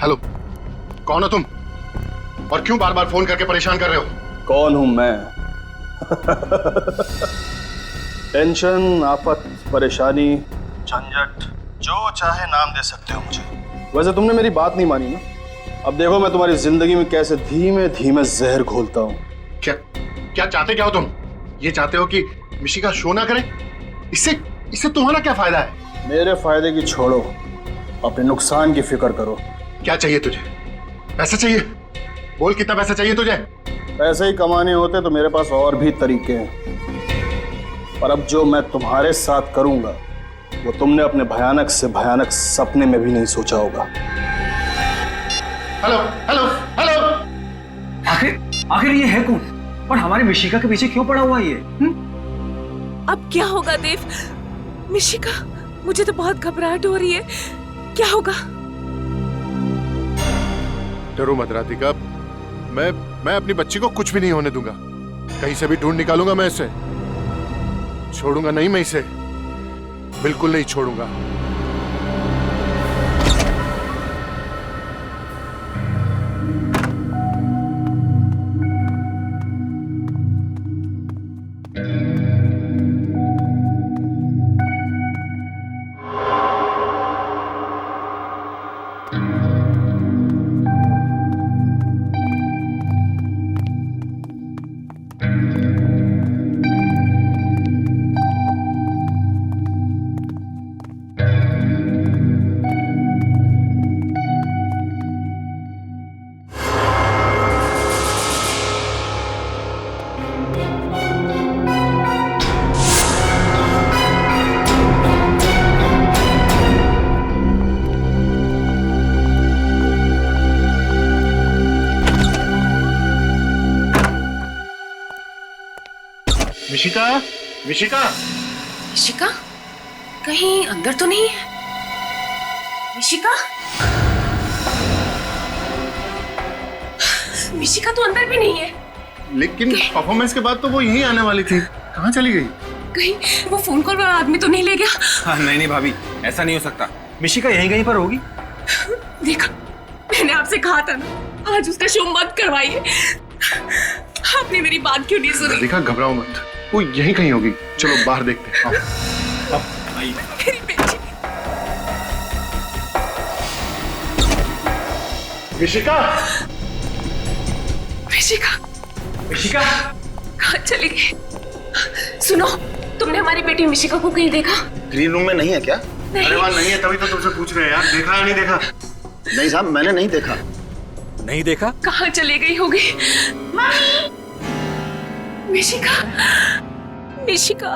Hello, कौन हो तुम और क्यों बार बार फोन करके परेशान कर रहे हो? कौन हूं मैं? टेंशन, आफत, परेशानी, झंझट, जो चाहे नाम दे सकते हो मुझे। वैसे तुमने मेरी बात नहीं मानी ना। अब देखो मैं तुम्हारी जिंदगी में कैसे धीमे धीमे जहर घोलता हूँ। क्या चाहते क्या हो तुम? ये चाहते हो कि मिशिका शो ना करे? इससे तुम्हारा क्या फायदा है? मेरे फायदे की छोड़ो, अपने नुकसान की फिक्र करो। क्या चाहिए तुझे? पैसा चाहिए? बोल कितना पैसा चाहिए तुझे? पैसे ही कमाने होते तो मेरे पास और भी तरीके हैं, पर अब जो मैं तुम्हारे साथ करूंगा वो तुमने अपने भयानक से भयानक सपने में भी नहीं सोचा होगा। हेलो हेलो हेलो, आखिर ये है कौन और हमारी मिशिका के पीछे क्यों पड़ा हुआ ये? अब क्या होगा देव? मिशिका, मुझे तो बहुत घबराहट हो रही है। क्या होगा? डरो मत राधिका, मैं अपनी बच्ची को कुछ भी नहीं होने दूंगा। कहीं से भी ढूंढ निकालूंगा मैं इसे। छोड़ूंगा नहीं मैं इसे, बिल्कुल नहीं छोड़ूंगा। मिशिका, मिशिका, मिशिका कहीं अंदर तो नहीं है? मिशिका, मिशिका तो अंदर भी नहीं है। लेकिन परफॉर्मेंस के बाद तो वो यहीं आने वाली थी। कहाँ चली गई? कहीं वो फोन कॉल वाला आदमी तो नहीं ले गया? हाँ, नहीं भाभी, ऐसा नहीं हो सकता। मिशिका यहीं कहीं पर होगी। देखा, मैंने आपसे कहा था ना, आज उसका शो मत करवाइए। आपने मेरी बात क्यों नहीं सुनी? देखा, घबराओ मत, वो यहीं कहीं होगी। चलो बाहर देखते हैं। मेरी बेटी। मिशिका, मिशिका, मिशिका कहाँ चली गई? सुनो, तुमने हमारी बेटी मिशिका को कहीं देखा? ग्रीन रूम में नहीं है क्या? अरे वहाँ नहीं है, तभी तो तुमसे पूछ रहे हैं यार। देखा या नहीं देखा? नहीं साहब, मैंने नहीं देखा। नहीं देखा? कहाँ चली गई होगी? मिशिका, मिशिका,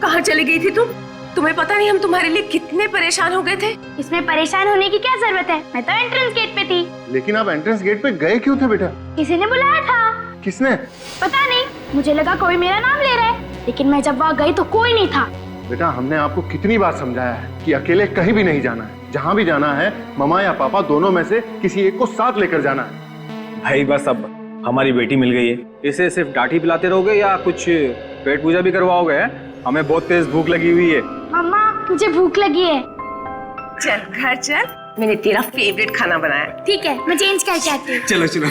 कहाँ चली गई थी तुम? तुम्हें पता नहीं हम तुम्हारे लिए कितने परेशान हो गए थे। इसमें परेशान होने की क्या जरूरत है? मैं तो एंट्रेंस गेट पे थी। लेकिन आप एंट्रेंस गेट पे गए क्यों थे बेटा? किसी ने बुलाया था। किसने? पता नहीं, मुझे लगा कोई मेरा नाम ले रहा है, लेकिन मैं जब वहाँ गई तो कोई नहीं था। बेटा, हमने आपको कितनी बार समझाया है कि अकेले कहीं भी नहीं जाना है। जहाँ भी जाना है, मम्मा या पापा दोनों में से किसी एक को साथ लेकर जाना है। भाई बस, अब हमारी बेटी मिल गई है, इसे सिर्फ डांटी पिलाते रहोगे या कुछ पेट पूजा भी करवाओगे? हमें बहुत तेज भूख लगी हुई है। मम्मा, मुझे भूख लगी है। चल घर चल, मैंने तेरा फेवरेट खाना बनाया। ठीक है, मैं चेंज करके आती हूँ। चलो चलो।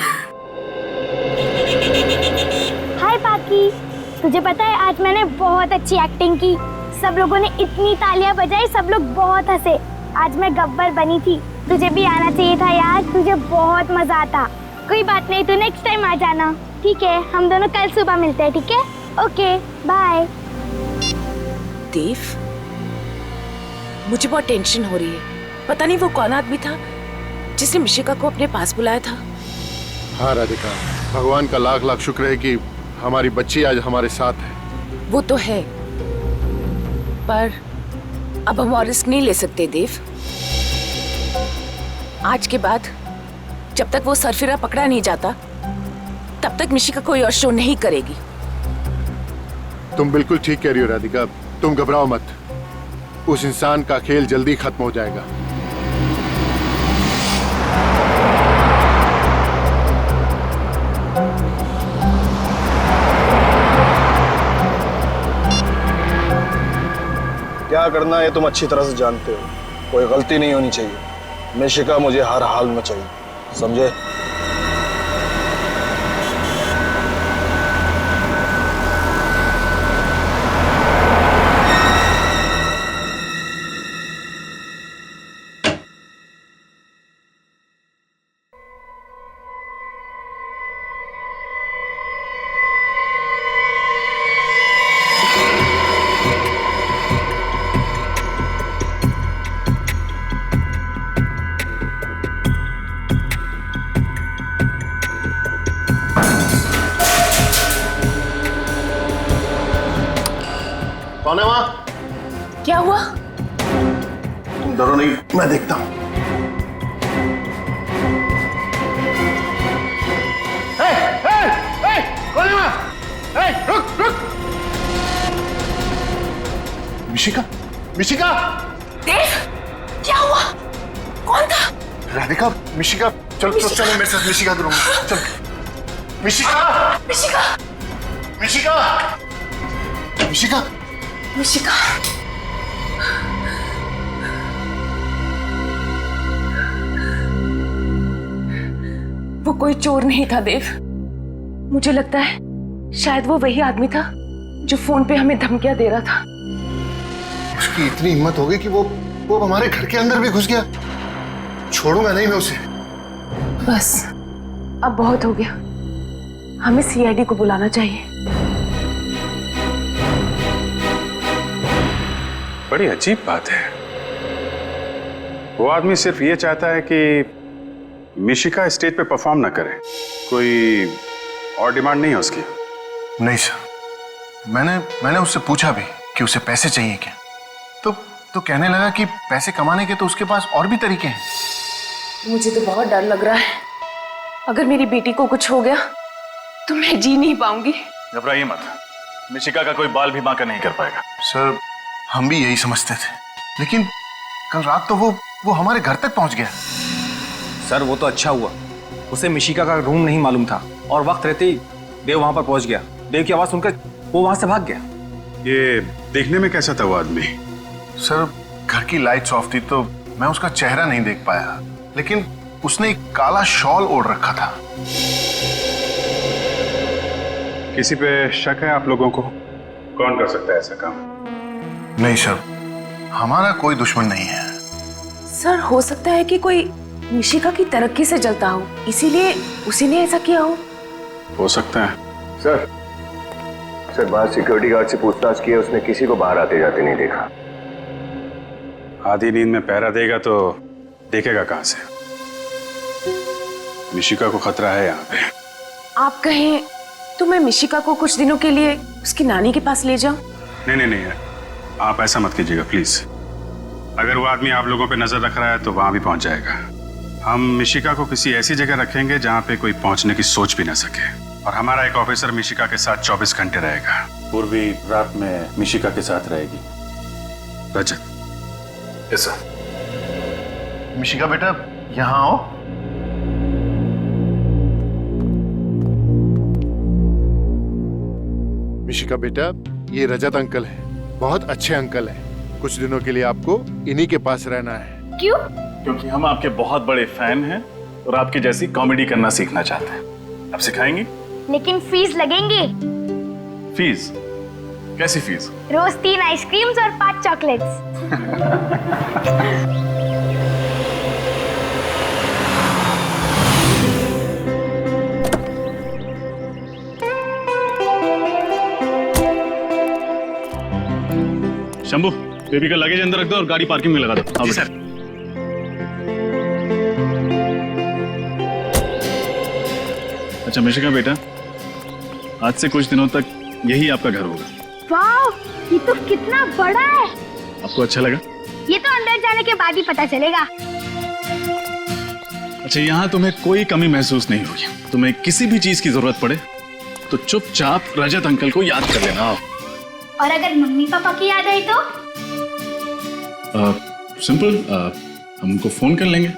हाय पाकी, तुझे पता है आज मैंने बहुत अच्छी एक्टिंग की। सब लोगों ने इतनी तालियां बजाई, सब लोग बहुत हंसे। आज मैं गब्बर बनी थी। तुझे भी आना चाहिए था यार, तुझे बहुत मजा आता। कोई बात नहीं, तू नेक्स्ट टाइम आ जाना। ठीक है, हम दोनों कल सुबह मिलते हैं। ठीक है, ओके बाय। देव, मुझे बहुत टेंशन हो रही है। पता नहीं वो कौन आदमी था जिसने मिशिका को अपने पास बुलाया था। हाँ राधिका, भगवान का लाख लाख शुक्र है कि हमारी बच्ची आज हमारे साथ है। वो तो है, पर अब हम और रिस्क नहीं ले सकते देव। आज के बाद जब तक वो सरफिरा पकड़ा नहीं जाता, तब तक मिशिका कोई और शो नहीं करेगी। तुम बिल्कुल ठीक कह रही हो राधिका, तुम घबराओ मत। उस इंसान का खेल जल्दी खत्म हो जाएगा। क्या करना है तुम अच्छी तरह से जानते हो। कोई गलती नहीं होनी चाहिए। मिशिका मुझे हर हाल में चाहिए, समझे? कौन है वहां? क्या हुआ? तुम डरो नहीं, मैं देखता हूं। कौन है वहां? रुक रुक! मिशिका, मिशिका! देव, क्या हुआ? कौन था? राधिका, मिशिका, चलो चलो चलो मेरे साथ मिशिका के रूम में चल। मिशिका, मिशिका, मिशिका, मिशिका! मिशिका। वो कोई चोर नहीं था देव। मुझे लगता है शायद वो वही आदमी था जो फोन पे हमें धमकियां दे रहा था। उसकी इतनी हिम्मत हो गई कि वो हमारे घर के अंदर भी घुस गया। छोड़ूंगा नहीं मैं उसे। बस अब बहुत हो गया, हमें सीआईडी को बुलाना चाहिए। बड़ी अजीब बात है। वो आदमी सिर्फ ये चाहता है कि मिशिका स्टेज पे परफॉर्म ना करे। कोई और डिमांड नहीं है उसकी? नहीं सर, मैंने उससे पूछा भी कि उसे पैसे चाहिए क्या, तो कहने लगा कि पैसे कमाने के तो उसके पास और भी तरीके हैं। मुझे तो बहुत डर लग रहा है। अगर मेरी बेटी को कुछ हो गया तो मैं जी नहीं पाऊंगी। घबराइए मत, मिशिका का कोई बाल भी बांका नहीं कर पाएगा। सर हम भी यही समझते थे, लेकिन कल रात तो वो हमारे घर तक पहुंच गया। सर वो तो अच्छा हुआ, उसे मिशिका का रूम नहीं मालूम था और वक्त रहते ही देव वहां पर पहुंच गया। देव की आवाज सुनकर वो वहां से भाग गया। ये देखने में कैसा था वो आदमी? सर घर की लाइट्स ऑफ थी तो मैं उसका चेहरा नहीं देख पाया, लेकिन उसने एक काला शॉल ओढ़ रखा था। किसी पे शक है आप लोगों को? कौन कर सकता है ऐसा काम? नहीं सर, हमारा कोई दुश्मन नहीं है। सर हो सकता है कि कोई मिशिका की तरक्की से जलता हो, इसीलिए उसी ने ऐसा किया हो सकता है। सर बाहर सिक्योरिटी गार्ड से पूछताछ की है, उसने किसी को बाहर आते जाते नहीं देखा। आधी नींद में पहरा देगा तो देखेगा कहां से? मिशिका को खतरा है यहाँ पे। आप कहें तो मैं मिशिका को कुछ दिनों के लिए उसकी नानी के पास ले जाऊं? नहीं, आप ऐसा मत कीजिएगा प्लीज। अगर वो आदमी आप लोगों पे नजर रख रहा है तो वहां भी पहुंच जाएगा। हम मिशिका को किसी ऐसी जगह रखेंगे जहां पे कोई पहुंचने की सोच भी ना सके, और हमारा एक ऑफिसर मिशिका के साथ 24 घंटे रहेगा। पूर्वी रात में मिशिका के साथ रहेगी। रजत। Yes sir. मिशिका बेटा यहाँ आओ। मिशिका बेटा, ये रजत अंकल है, बहुत अच्छे अंकल हैं। कुछ दिनों के लिए आपको इन्हीं के पास रहना है। क्यों? क्योंकि हम आपके बहुत बड़े फैन हैं और आपकी जैसी कॉमेडी करना सीखना चाहते हैं। आप सिखाएंगी? लेकिन फीस लगेंगे। फीस? कैसी फीस? रोज 3 आइसक्रीम्स और 5 चॉकलेट्स। शंभू, बेबी का लगेज अंदर रख दो और गाड़ी पार्किंग में लगा दो। जी सर। अच्छा मिशिका बेटा, आज से कुछ दिनों तक यही आपका घर होगा। वाह, ये तो कितना बड़ा है। आपको अच्छा लगा? ये तो अंदर जाने के बाद ही पता चलेगा। अच्छा, यहाँ तुम्हें कोई कमी महसूस नहीं होगी। तुम्हें किसी भी चीज की जरूरत पड़े तो चुपचाप रजत अंकल को याद कर लेना। और अगर मम्मी पापा की याद आई तो? सिंपल, हम उनको फोन कर लेंगे।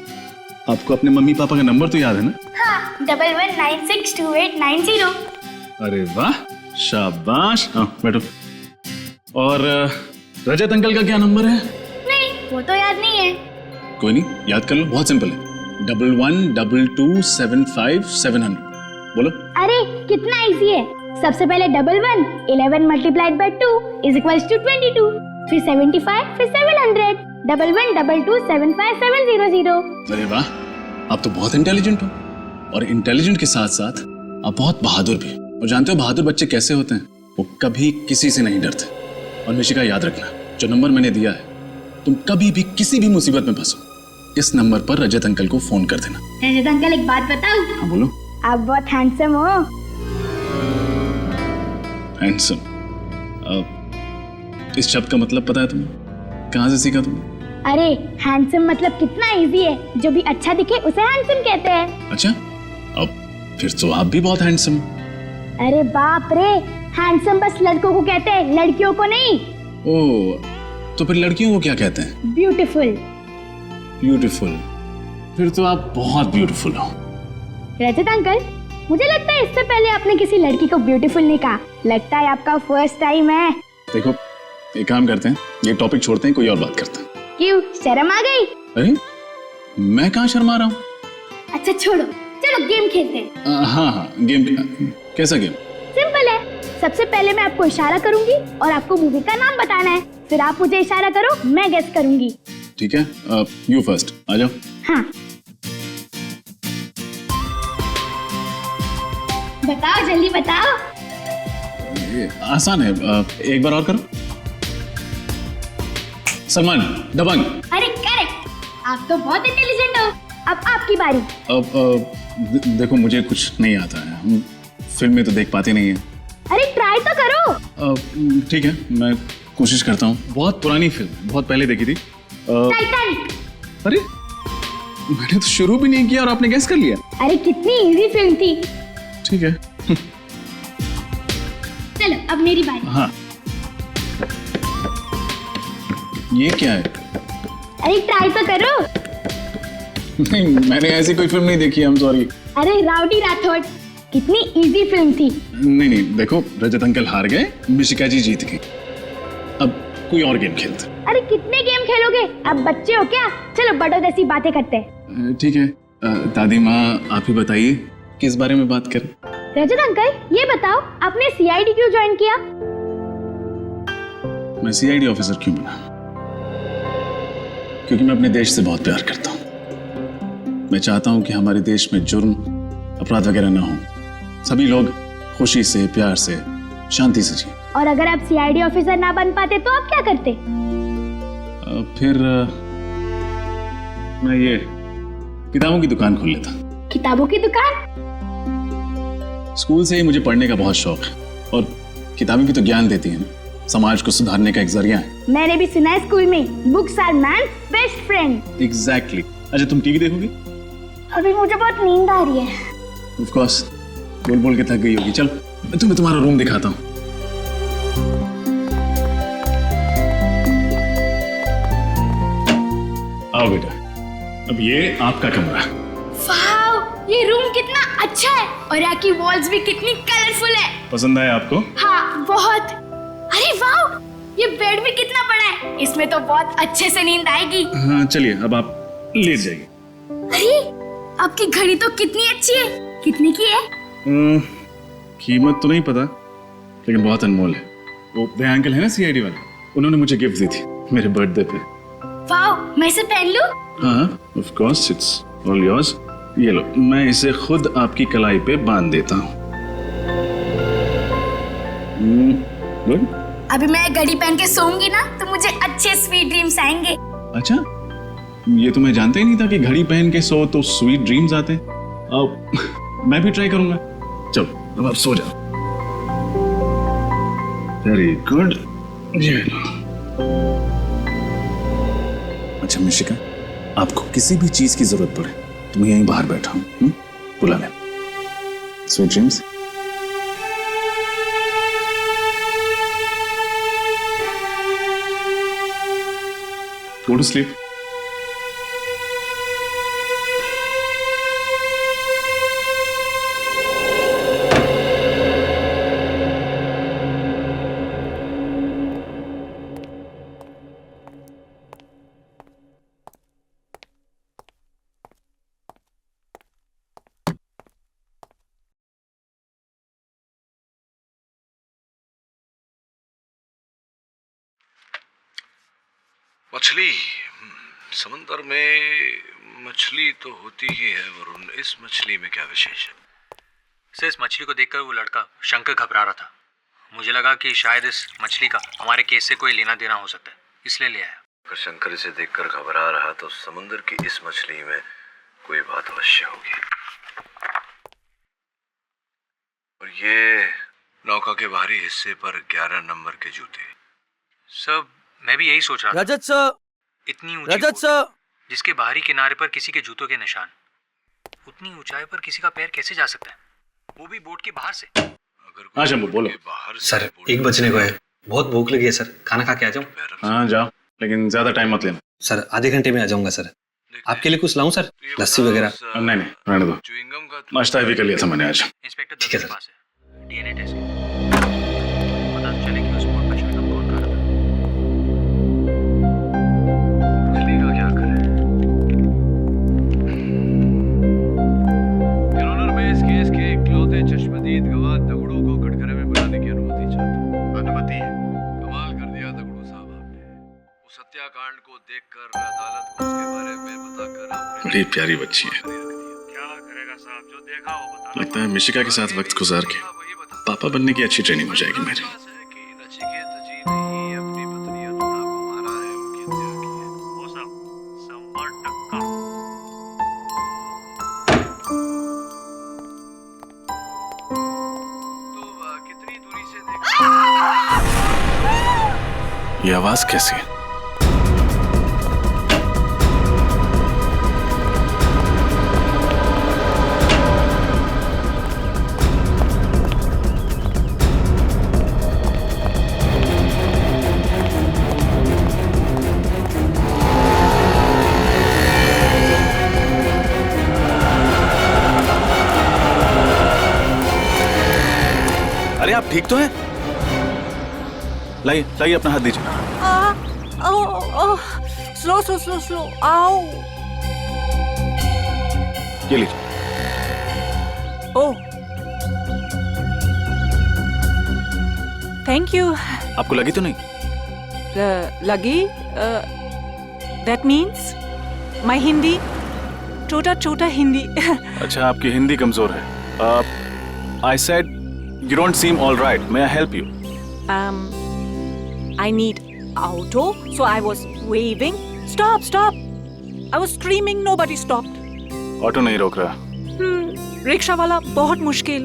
आपको अपने मम्मी पापा का नंबर तो याद है ना? हाँ, 11962890। अरे वाह, शाबाश। हाँ बैठो। और रजत अंकल का क्या नंबर है? नहीं, वो तो याद नहीं है। कोई नहीं, याद कर लो, बहुत सिंपल है। 1112275700। बोलो। अरे कितना इजी है। सबसे पहले 11 11 multiplied by 2 is equals to 22, फिर 75, फिर 700। 1122755700। अरे वाह, आप तो बहुत इंटेलिजेंट हो, और इंटेलिजेंट के साथ साथ आप बहुत बहादुर भी। और जानते हो बहादुर बच्चे कैसे होते हैं? वो कभी किसी से नहीं डरते। और मिशिका, याद रखना, जो नंबर मैंने दिया है, तुम कभी भी किसी भी मुसीबत में फंसो, इस नंबर पर रजत अंकल को फोन कर देना। रजत अंकल, एक बात बताऊं? हाँ बोलो। आप बहुत हैंडसम हो। हैंडसम? इस शब्द का मतलब पता है तुम्हें? कहाँ से सीखा तुमने? अरे हैंडसम मतलब कितना इजी है। जो भी अच्छा दिखे उसे हैंडसम कहते हैं। अच्छा, अब फिर तो आप भी बहुत हैंडसम। अरे बाप रे, हैंडसम बस लड़कों को कहते हैं, लड़कियों को नहीं। ओह, तो फिर लड़कियों को क्या कहते हैं? ब्यूटीफुल। ब्यूटीफुल? फिर तो आप बहुत ब्यूटीफुल हो। रजत अंकल, मुझे लगता है इससे पहले आपने किसी लड़की को ब्यूटीफुल नहीं कहा। लगता है आपका फर्स्ट टाइम है। देखो, एक काम करते हैं, ये टॉपिक छोड़ते हैं, कोई और बात करते हैं। क्यों, शर्म आ गई? अरे मैं कहाँ शर्मा रहा हूँ? अच्छा छोड़ो, चलो गेम खेलते हैं। हाँ हाँ, गेम। कैसा गेम? सिंपल है। सबसे पहले मैं आपको इशारा करूंगी और आपको मूवी का नाम बताना है। फिर आप मुझे इशारा करो, मैं गेस करूंगी। ठीक है, यू फर्स्ट, आ जाओ। हाँ, बताओ, जल्दी बताओ। ये आसान है, एक बार और करो। सलमान, दबंग। अरे करेक्ट, आप तो बहुत इंटेलिजेंट हो। अब आपकी बारी। अब देखो, मुझे कुछ नहीं आता है, हम फिल्म में तो देख पाते नहीं है। अरे ट्राई तो करो। ठीक है, मैं कोशिश करता हूँ। बहुत पुरानी फिल्म, बहुत पहले देखी थी। टाइटैनिक। अरे मैंने तो शुरू भी नहीं किया और आपने गेस कर लिया। अरे कितनी इजी फिल्म थी। ठीक है। चलो अब मेरी बारी। हाँ, ये क्या है? अरे ट्राई तो करो। नहीं, मैंने ऐसी कोई फिल्म नहीं देखी, आई एम सॉरी। अरे राउडी राठौड़, कितनी इजी फिल्म थी। नहीं नहीं, देखो, रजत अंकल हार गए, मिशिका जी जीत गई। अब कोई और गेम खेलते। अरे कितने गेम खेलोगे? अब बच्चे हो क्या? चलो बड़ों जैसी बातें करते हैं। ठीक है, दादी माँ आप ही बताइए किस बारे में बात करें। रजत अंकल, ये बताओ आपने सीआईडी क्यों ज्वाइन किया? मैं सीआईडी ऑफिसर क्यों बना? क्योंकि मैं अपने देश से बहुत प्यार करता हूँ। मैं चाहता हूँ कि हमारे देश में जुर्म, अपराध वगैरह ना हो। सभी लोग खुशी से, प्यार से, शांति से जिए। और अगर आप सीआईडी ऑफिसर ना बन पाते तो आप क्या करते? फिर मैं ये किताबों की दुकान खोल लेता। किताबों की दुकान? स्कूल से ही मुझे पढ़ने का बहुत शौक है, और किताबें भी तो ज्ञान देती हैं, समाज को सुधारने का एक जरिया है। मैंने भी सुना है स्कूल में, books are man's best friend. Exactly. अच्छा, तुम टीवी देखोगी? अभी मुझे बहुत नींद आ रही है। ऑफ कोर्स, बोल बोल के थक गई होगी। चलो मैं तुम्हें तुम्हारा रूम दिखाता हूँ। आओ बेटा, अब ये आपका कमरा। वाओ, ये रूम कितना अच्छा है और यहाँ की वॉल्स भी कितनी कलरफुल है। पसंद आया आपको? हाँ बहुत। अरे वाओ, ये बेड भी कितना बड़ा है। इसमें तो बहुत अच्छे से नींद आएगी। हाँ चलिए, अब आप लेट जाइए। अरे आपकी घड़ी तो कितनी अच्छी है। कितने की है? कीमत तो नहीं पता, लेकिन बहुत अनमोल है। वो वे अंकल है ना सीआईडी वाले, उन्होंने मुझे गिफ्ट दी थी मेरे बर्थडे पे। वाओ, मैं इसे पहन लूं? हाँ, of course, it's all yours. ये लो, मैं इसे खुद आपकी कलाई पे बांध देता हूँ। गुड। अभी मैं घड़ी पहन के सोऊंगी ना तो मुझे अच्छे स्वीट ड्रीम्स आएंगे। अच्छा, ये तो मैं जानता ही नहीं था कि घड़ी पहन के सो तो स्वीट ड्रीम्स आते हैं। अब मैं भी ट्राई करूंगा। चलो अब आप सो जाओ। Very good. ये लो। अच्छा मिशिका, आपको किसी भी चीज की जरूरत पड़े तो मैं यहीं बाहर बैठा हूँ, बुला ले। Sweet dreams. Go to sleep. मछली समंदर में मछली तो होती ही है वरुण, इस मछली में क्या विशेष है? सर, इस मछली को देखकर वो लड़का शंकर घबरा रहा था। मुझे लगा कि शायद इस मछली का हमारे केस से कोई लेना देना हो सकता है, इसलिए ले आया। अगर शंकर इसे देखकर घबरा रहा तो समुद्र की इस मछली में कोई बात अवश्य होगी। और ये नौका के बाहरी हिस्से पर 11 नंबर के जूते। सब मैं भी यही सोच रहा था। रजत सर, इतनी ऊंची रजत बोट, सर, जिसके बाहरी किनारे पर किसी के जूतों के निशान, उतनी ऊंचाई पर किसी का पैर कैसे जा सकता है, वो भी बोट के बाहर से? हाँ शंभू बोलो। सर 1 बजने को है, बहुत भूख लगी है सर, खाना खा के आ जाऊं? हाँ जाओ, लेकिन ज्यादा टाइम मत लेना। सर आधे घंटे में आ जाऊंगा सर। आपके लिए कुछ लाऊं सर, लस्सी वगैरह? नहीं नहीं, रहने दो, नाश्ता भी कर लिया था मैंने आज। इंस्पेक्टर ठीक है सर। पास है डीएनए टेस्ट, पता तो चले कि उस बोट पर चुईंगम कौन खा रहा था। मछली का क्या करें? मैं इस केस के इकलौते चश्मदीद गवाह दगड़ू को कटघरे में बुलाने की अनुमति चाहता हूं। अनुमति है? कमाल कर दिया दगड़ू साहब आपने। उस हत्याकांड को देखकर अदालत को उसके बारे में बताकर आपने बड़ी प्यारी बच्ची है। क्या करेगा साहब, जो देखा वो बता। लगता है मिशिका के साथ वक्त गुजार के पापा बनने की अच्छी ट्रेनिंग हो जाएगी मेरी। नचिकेत जी ने ही अपनी पत्नी अनुरा को मारा है, उनकी हत्या की है। वो सब 100% तो कितनी दूरी से देखा? ये आवाज कैसी है? अरे आप ठीक तो हैं? लाइए लाइए, अपना हाथ दीजिए। स्लो स्लो स्लो स्लो, आओ। ये लीजिए। ओह, थैंक यू। आपको लगी तो नहीं? लगी? दैट मीन्स माय हिंदी, छोटा छोटा हिंदी। अच्छा, आपकी हिंदी कमजोर है। I said you don't seem all right. May I help you? I need auto, so I was waving. Stop, stop! I was screaming. Nobody stopped. Auto नहीं रोक रहा। रिक्शा वाला बहुत मुश्किल।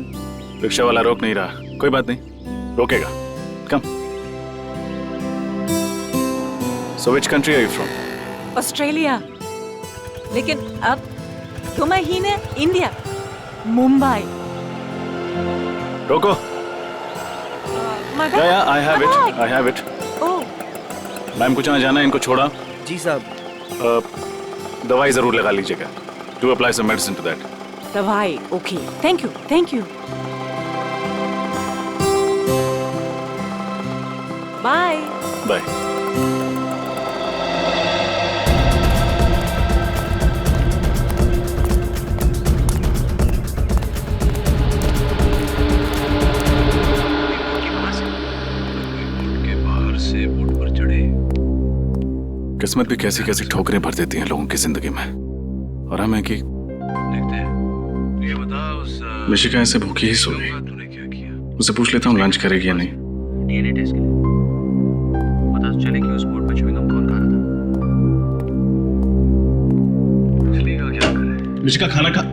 रिक्शा वाला रोक नहीं रहा, कोई बात नहीं, रोकेगा। कम। So which country are you from? Australia, लेकिन अब 2 महीने इंडिया, मुंबई। रोको। या I have it. I have it. Oh, ma'am कुछ यहाँ जाना है, इनको छोड़ा। जी साहब। दवाई जरूर लगा लीजिएगा। Do apply some medicine to that. दवाई, okay, thank you, thank you. Bye. Bye. किस्मत भी कैसी कैसी ठोकरें भर देती हैं लोगों की जिंदगी में, और हमें कि देखते हैं। ये बता, उस मिशिका ऐसे भूखी ही सो गई। तूने क्या किया? उससे पूछ लेता हूँ लंच करेगी या नहीं। डीएनए टेस्ट के लिए पता तो चले कि उस बोट पर चुईंगम कौन खा रहा था। मछली का क्या करें? मिशिका खाना खा।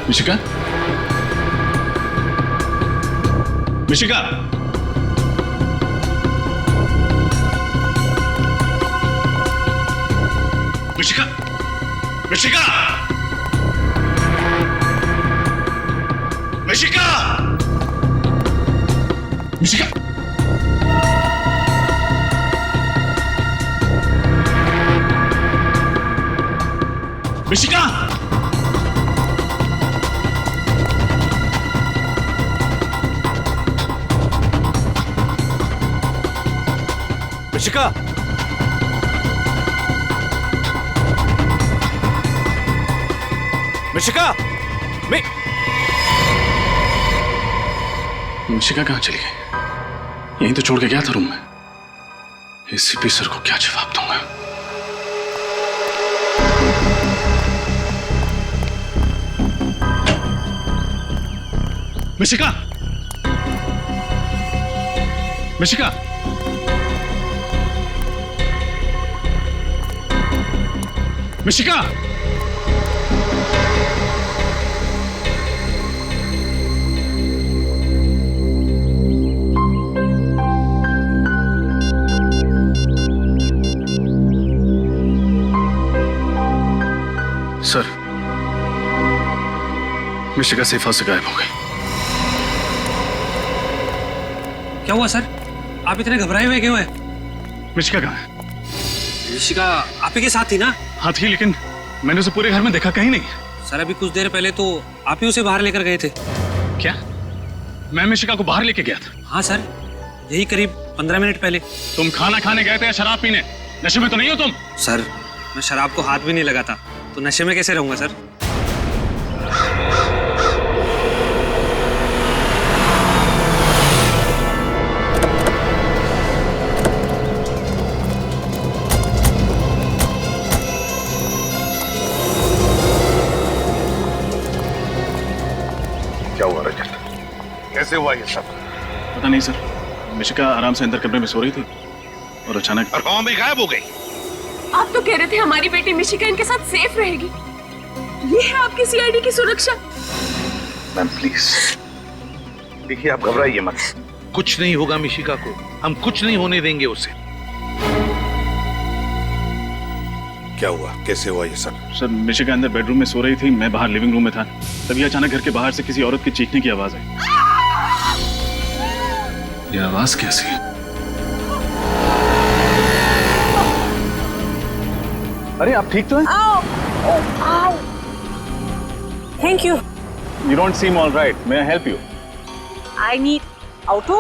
मिशिका, मिशिका, मिशिका, मिशिका, मिशिका, मिशिका, मिशिका, मिशिका, मिशिका, मिशिका कहाँ चली गई? यहीं तो छोड़ के गया था रूम में। एसीपी सर को क्या जवाब दूंगा? Mishika! Mishika! Mishika! Sir, Mishika safe house से गायब हो गई। क्या हुआ सर? आप इतने घबराए हुए क्यों हैं? मिशिका कहाँ है? मिशिका आप ही के साथ थी ना? हाँ थी, लेकिन मैंने उसे पूरे घर में देखा कहीं नहीं। सर अभी कुछ देर पहले तो आप ही उसे बाहर लेकर गए थे। क्या? मैं मिशिका को बाहर लेके गया था? हाँ सर, यही करीब 15 मिनट पहले। तुम खाना खाने गए थे या शराब पीने? नशे में तो नहीं हो तुम? सर मैं शराब को हाथ भी नहीं लगाता, तो नशे में कैसे रहूंगा सर? क्या हुआ रजत? कैसे हुआ ये सब? पता नहीं सर, मिशिका आराम से अंदर कमरे में सो रही थी और अचानक और भी गायब हो गई। आप तो कह रहे थे हमारी बेटी मिशिका इनके साथ सेफ रहेगी। ये है आपकी सीआईडी की सुरक्षा। मैम प्लीज, देखिए आप घबराइए मत। कुछ नहीं होगा मिशिका को, हम कुछ नहीं होने देंगे उसे। क्या हुआ? कैसे हुआ ये सब? सर, मिशिका अंदर बेडरूम में सो रही थी, मैं बाहर लिविंग रूम में था। तभी अचानक घर के बाहर से किसी औरत की चीखने की आवाज आई। ये आवाज कैसी है? अरे आप ठीक तो हैं? Thank you. You don't seem all right. May I help you? I need auto.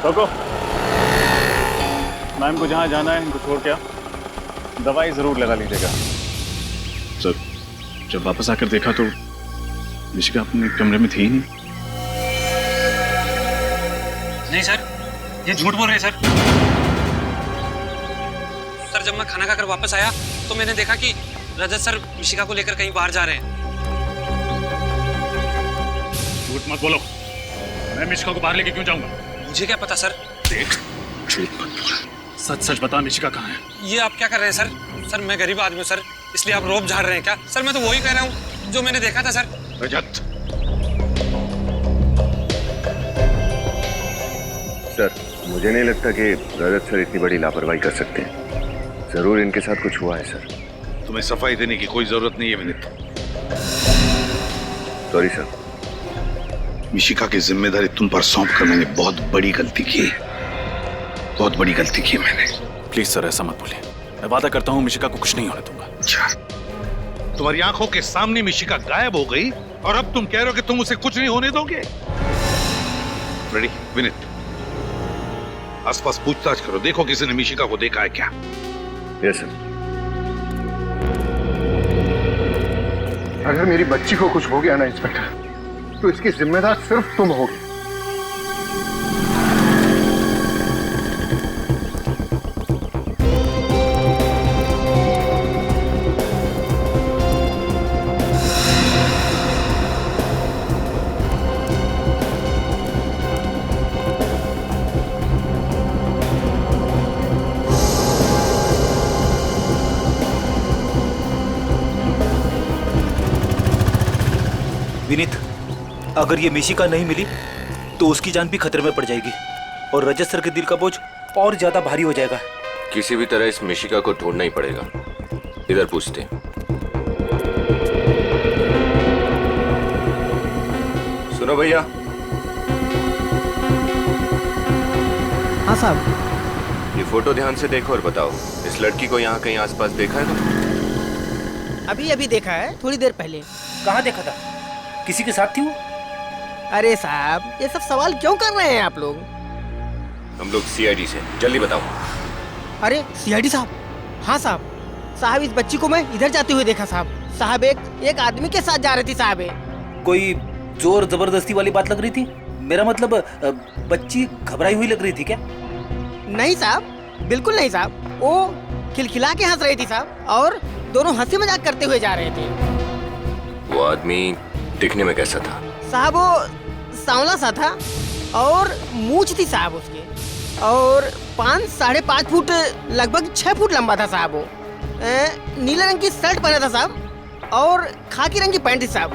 रोको। मैम को जहाँ जाना है इनको छोड़ के आओ। दवाई जरूर लगा लीजिएगा। सर, जब वापस आकर देखा तो मिशिका अपने कमरे में थी ही नहीं। नहीं सर, ये झूठ बोल रहे हैं सर। सर जब मैं खाना खाकर वापस आया तो मैंने देखा कि रजत सर मिशिका को लेकर कहीं बाहर जा रहे हैं। झूठ मत बोलो। मैं मिशिका को बाहर लेके क्यों जाऊंगा? मुझे क्या पता सर। देख, झूठ मत बोल। सच सच बता, मिशिका कहाँ है? ये आप क्या कर रहे हैं सर? सर मैं गरीब आदमी हूँ सर, इसलिए आप रोब झाड़ रहे हैं क्या? सर मैं तो वही कह रहा हूँ जो मैंने देखा था सर। रजत, सर मुझे नहीं लगता कि रजत सर इतनी बड़ी लापरवाही कर सकते हैं। जरूर इनके साथ कुछ हुआ है सर। तुम्हें सफाई देने की कोई जरूरत नहीं है विनीत। Sorry sir. मिशिका की जिम्मेदारी तुम पर सौंप कर मैंने बहुत बड़ी गलती की। बहुत बड़ी गलती की मैंने। प्लीज सर, ऐसा मत बोलिए। मैं वादा करता हूँ मिशिका को कुछ नहीं होने दूंगा। अच्छा, तुम्हारी आंखों के सामने मिशिका गायब हो गई और अब तुम कह रहे हो कि तुम उसे कुछ नहीं होने दोगे? रेडी विनीत, आसपास पूछताछ करो, देखो किसी ने मिशिका को देखा है क्या? Yes sir. अगर मेरी बच्ची को कुछ हो गया ना इंस्पेक्टर, तो इसकी जिम्मेदार सिर्फ तुम होगे। विनीत, अगर ये मिशिका नहीं मिली तो उसकी जान भी खतरे में पड़ जाएगी और रजत सर के दिल का बोझ और ज्यादा भारी हो जाएगा। किसी भी तरह इस मिशिका को ढूंढना ही पड़ेगा। इधर पूछते हैं। सुनो भैया। हाँ साहब। ये फोटो ध्यान से देखो और बताओ, इस लड़की को यहाँ कहीं आसपास देखा है तुमने? अभी अभी देखा है, थोड़ी देर पहले। कहाँ देखा था? किसी के साथ थी वो? अरे साहब, ये सब सवाल क्यों कर रहे हैं आप लोग? हम लोग सीआईडी से, जल्दी बताओ। अरे सीआईडी साहब? हाँ साहब। साहब इस बच्ची को मैं इधर जाते हुए देखा साहब। साहब एक आदमी के साथ जा रही थी साहब। कोई जोर जबरदस्ती वाली बात लग रही थी? मेरा मतलब बच्ची घबराई हुई लग रही थी क्या? नहीं साहब, बिल्कुल नहीं साहब। वो खिलखिला के हंस रही थी साहब, और दोनों हंसी मजाक करते हुए जा रहे थे। वो आदमी दिखने में कैसा था? साहब वो सांवला सा था और मूंछ थी साहब उसके, और 5-5.5 फुट लगभग 6 फुट लंबा था साहब वो। नीले रंग की शर्ट पहना था साहब और खाकी रंग की पैंट थी साहब।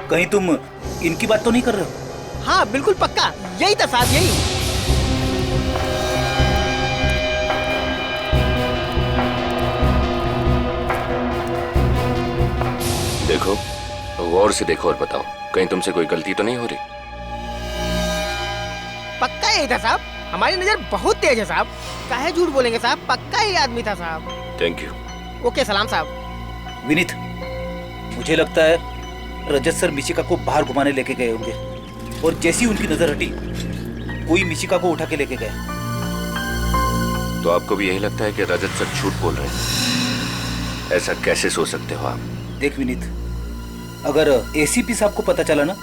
कहीं तुम इनकी बात तो नहीं कर रहे हो? हाँ बिल्कुल पक्का, यही था साहब, यही। देखो, गौर से देखो और बताओ, कहीं तुमसे कोई गलती तो नहीं हो रही? पक्का यही था साहब, हमारी नजर बहुत तेज है साहब। काहे झूठ बोलेंगे साहब, पक्का यही आदमी था साहब। Thank you. ओके, सलाम साहब। विनीत, मुझे लगता है रजत सर मिशिका को बाहर घुमाने लेके गए होंगे, और जैसी उनकी नजर हटी कोई मिशिका को उठा के लेके गया। तो आपको भी यही लगता है कि रजत सर झूठ बोल रहे हैं? ऐसा कैसे सोच सकते हो आप? देख विनीत, अगर एसीपी साहब को पता चला ना,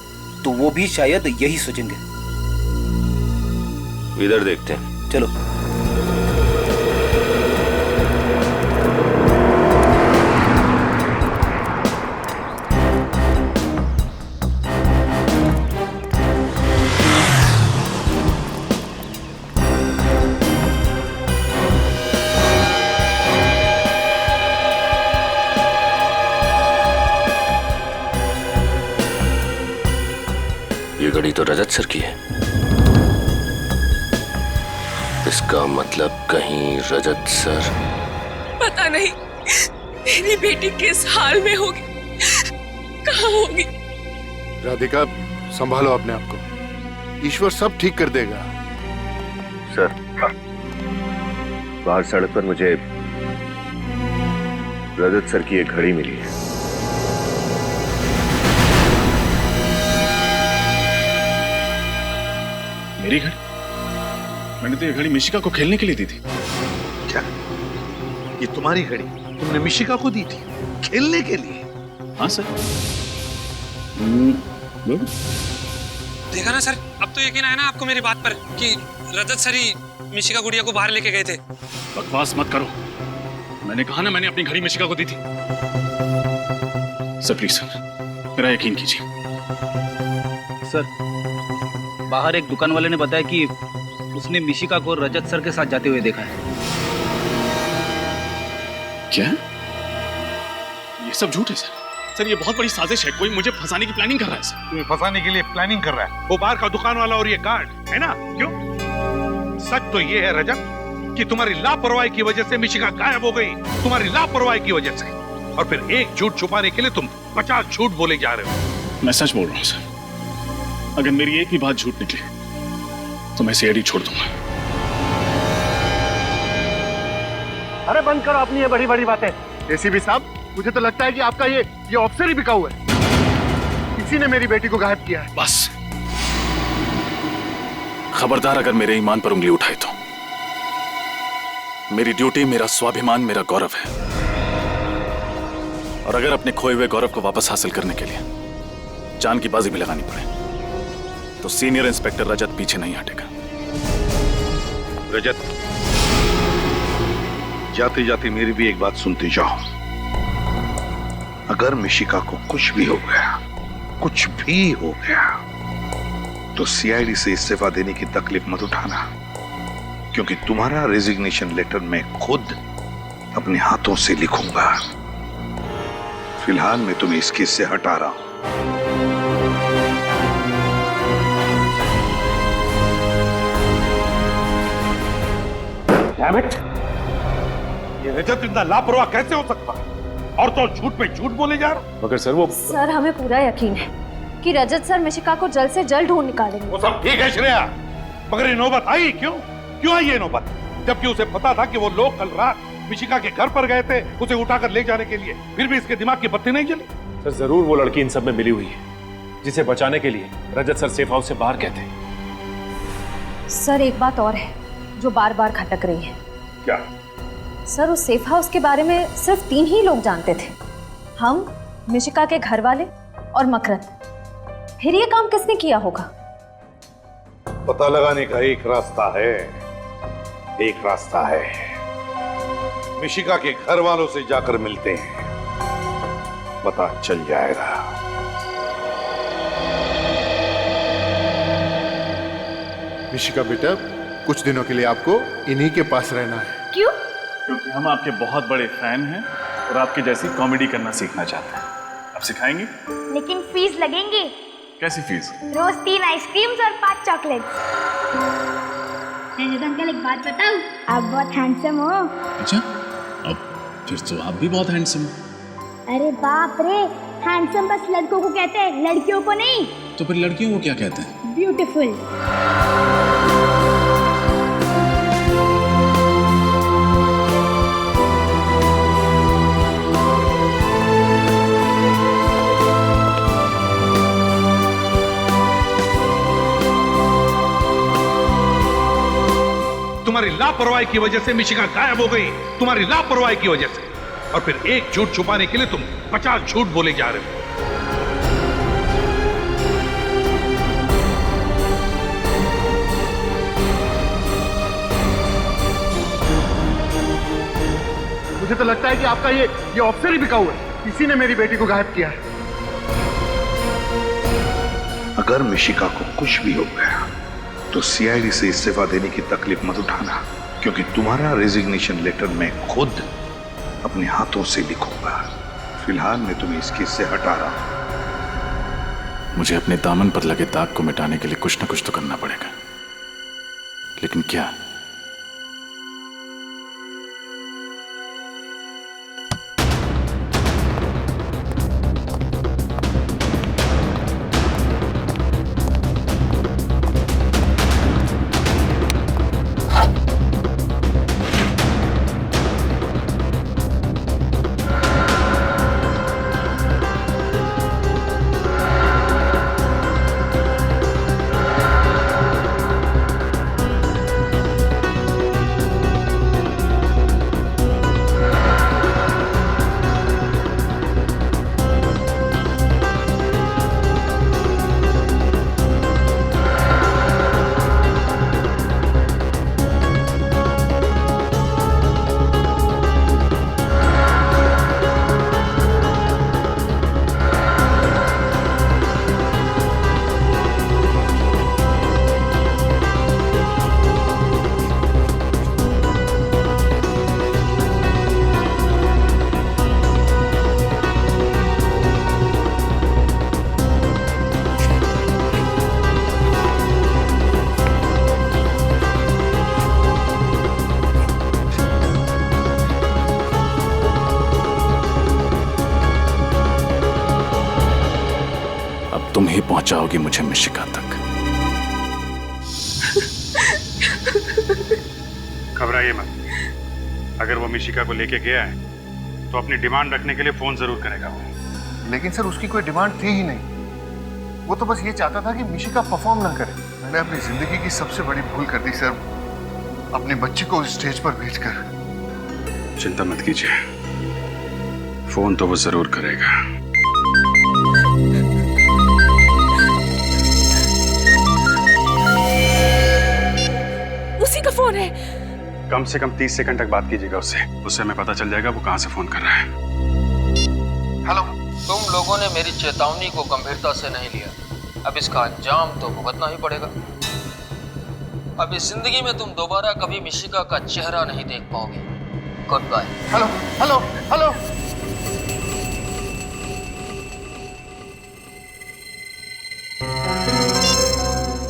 तो वो भी शायद यही सोचेंगे। इधर देखते हैं। चलो। ये घड़ी तो रजत सर की है। इसका मतलब कहीं रजत सर... पता नहीं मेरी बेटी किस हाल में होगी, कहाँ होगी। राधिका, संभालो अपने आप को, ईश्वर सब ठीक कर देगा। सर, बाहर सड़क पर मुझे रजत सर की एक घड़ी मिली है। मेरी घड़ी? मैंने तो ये घड़ी मिशिका को खेलने के लिए दी थी। क्या ये तुम्हारी घड़ी तुमने मिशिका को दी थी खेलने के लिए? हाँ सर। देखा ना सर, अब तो यकीन आया ना आपको मेरी बात पर कि रजत सर ही मिशिका गुड़िया को बाहर लेके गए थे। बकवास मत करो, मैंने कहा ना मैंने अपनी घड़ी मिशिका को दी थी। सर प्लीज सर, मेरा यकीन कीजिए। सर, बाहर एक दुकान वाले ने बताया कि उसने मिशिका को रजत सर के साथ जाते हुए देखा है। क्या? ये सब झूठ है सर। सर ये बहुत बड़ी साजिश है, कोई मुझे फंसाने की प्लानिंग कर रहा है सर। तुम्हें फंसाने के लिए प्लानिंग कर रहा है वो बाहर का दुकान वाला और ये गार्ड है ना? क्यों? सच तो ये है रजत कि तुम्हारी लापरवाही की वजह से मिशिका गायब हो गई, तुम्हारी लापरवाही की वजह से। और फिर एक झूठ छुपाने के लिए तुम 50 झूठ बोले जा रहे हो। मैं सच बोल रहा हूँ सर, अगर मेरी एक भी बात झूठ निकले तो मैं सीआईडी छोड़ दूंगा। अरे बंद करो अपनी ये बड़ी बड़ी बातें। एसीपी साहब, मुझे तो लगता है कि आपका ये ऑफिसर ही बिकाऊ है। किसी ने मेरी बेटी को गायब किया है। बस खबरदार अगर मेरे ईमान पर उंगली उठाए तो। मेरी ड्यूटी, मेरा स्वाभिमान, मेरा गौरव है, और अगर अपने खोए हुए गौरव को वापस हासिल करने के लिए जान की बाजी भी लगानी पड़े तो सीनियर इंस्पेक्टर रजत पीछे नहीं हटेगा। रजत, जाते जाते मेरी भी एक बात सुनते जाओ। अगर मिशिका को कुछ भी हो गया, कुछ भी हो गया, तो सीआईडी से इस्तीफा देने की तकलीफ मत उठाना, क्योंकि तुम्हारा रेजिग्नेशन लेटर मैं खुद अपने हाथों से लिखूंगा। फिलहाल मैं तुम्हें इस केस से हटा रहा हूं। ये रजत इतना लापरवाह कैसे हो सकता है? और तो झूठ पे झूठ बोले जा रहा। मगर सर वो... सर हमें पूरा यकीन है कि रजत सर मिशिका को जल्द से जल्द ढूंढ निकालेंगे। वो सब ठीक है श्रेया, मगर ये नौबत आई क्यों? क्यों आई ये नौबत? जबकि उसे पता था कि वो लोग कल रात मिशिका के घर पर गए थे उसे उठाकर ले जाने के लिए, फिर भी इसके दिमाग की बत्ती नहीं जली। सर जरूर वो लड़की इन सब में मिली हुई है जिसे बचाने के लिए रजत सर सेफ हाउस से बाहर गए थे। सर एक बात और है जो बार बार खटक रही है। क्या? सर उस सेफ हाउस के बारे में सिर्फ 3 ही लोग जानते थे, हम, मिशिका के घर वाले और मकरंद। फिर ये काम किसने किया होगा? पता लगाने का एक रास्ता है, एक रास्ता है। मिशिका के घर वालों से जाकर मिलते हैं, पता चल जाएगा। मिशिका बेटा, कुछ दिनों के लिए आपको इन्हीं के पास रहना है। क्यों? क्योंकि हम आपके बहुत बड़े फैन हैं और आपकी जैसी कॉमेडी करना सीखना चाहते हैं। आप सिखाएंगे? लेकिन फीस लगेंगे। कैसी फीस? रोज 3 आइसक्रीम्स और 5 चॉकलेट्स। रजत अंकल, एक बात बताऊं? आप बहुत हैंडसम हो। अच्छा, अब फिर तो आप भी बहुत हैंडसम हो। अरे बाप रे, हैंडसम बस लड़कों को कहते हैं, लड़कियों को नहीं। तो फिर लड़कियों को क्या कहते हैं? ब्यूटीफुल। तुम्हारी लापरवाही की वजह से मिशिका गायब हो गई, तुम्हारी लापरवाही की वजह से। और फिर एक झूठ छुपाने के लिए तुम 50 झूठ बोले जा रहे हो। मुझे तो लगता है कि आपका ये ऑफिसर ही बिकाऊ है। इसी ने मेरी बेटी को गायब किया है। अगर मिशिका को कुछ भी हो गया तो सीआईडी से इस्तीफा देने की तकलीफ मत उठाना, क्योंकि तुम्हारा रेजिग्नेशन लेटर मैं खुद अपने हाथों से लिखूंगा। फिलहाल मैं तुम्हें इस केस से हटा रहा हूं। मुझे अपने दामन पर लगे दाग को मिटाने के लिए कुछ न कुछ तो करना पड़ेगा, लेकिन क्या? तुम ही पहुंचाओगी मुझे मिशिका तक। घबराइए मत। अगर वो मिशिका को लेके गया है तो अपनी डिमांड रखने के लिए फोन जरूर करेगा वो। लेकिन सर, उसकी कोई डिमांड थी ही नहीं। वो तो बस ये चाहता था कि मिशिका परफॉर्म ना करे। मैंने अपनी जिंदगी की सबसे बड़ी भूल कर दी सर, अपने बच्चे को स्टेज पर भेजकर। चिंता मत कीजिए, फोन तो वो जरूर करेगा। उसी का फोन है। कम से कम 30 सेकंड तक बात कीजिएगा उससे हमें पता चल जाएगा वो कहां से फोन कर रहा है। हेलो। तुम लोगों ने मेरी चेतावनी को गंभीरता से नहीं लिया, अब इसका अंजाम तो भुगतना ही पड़ेगा। अब इस जिंदगी में तुम दोबारा कभी मिशिका का चेहरा नहीं देख पाओगे। Goodbye. Hello hello hello.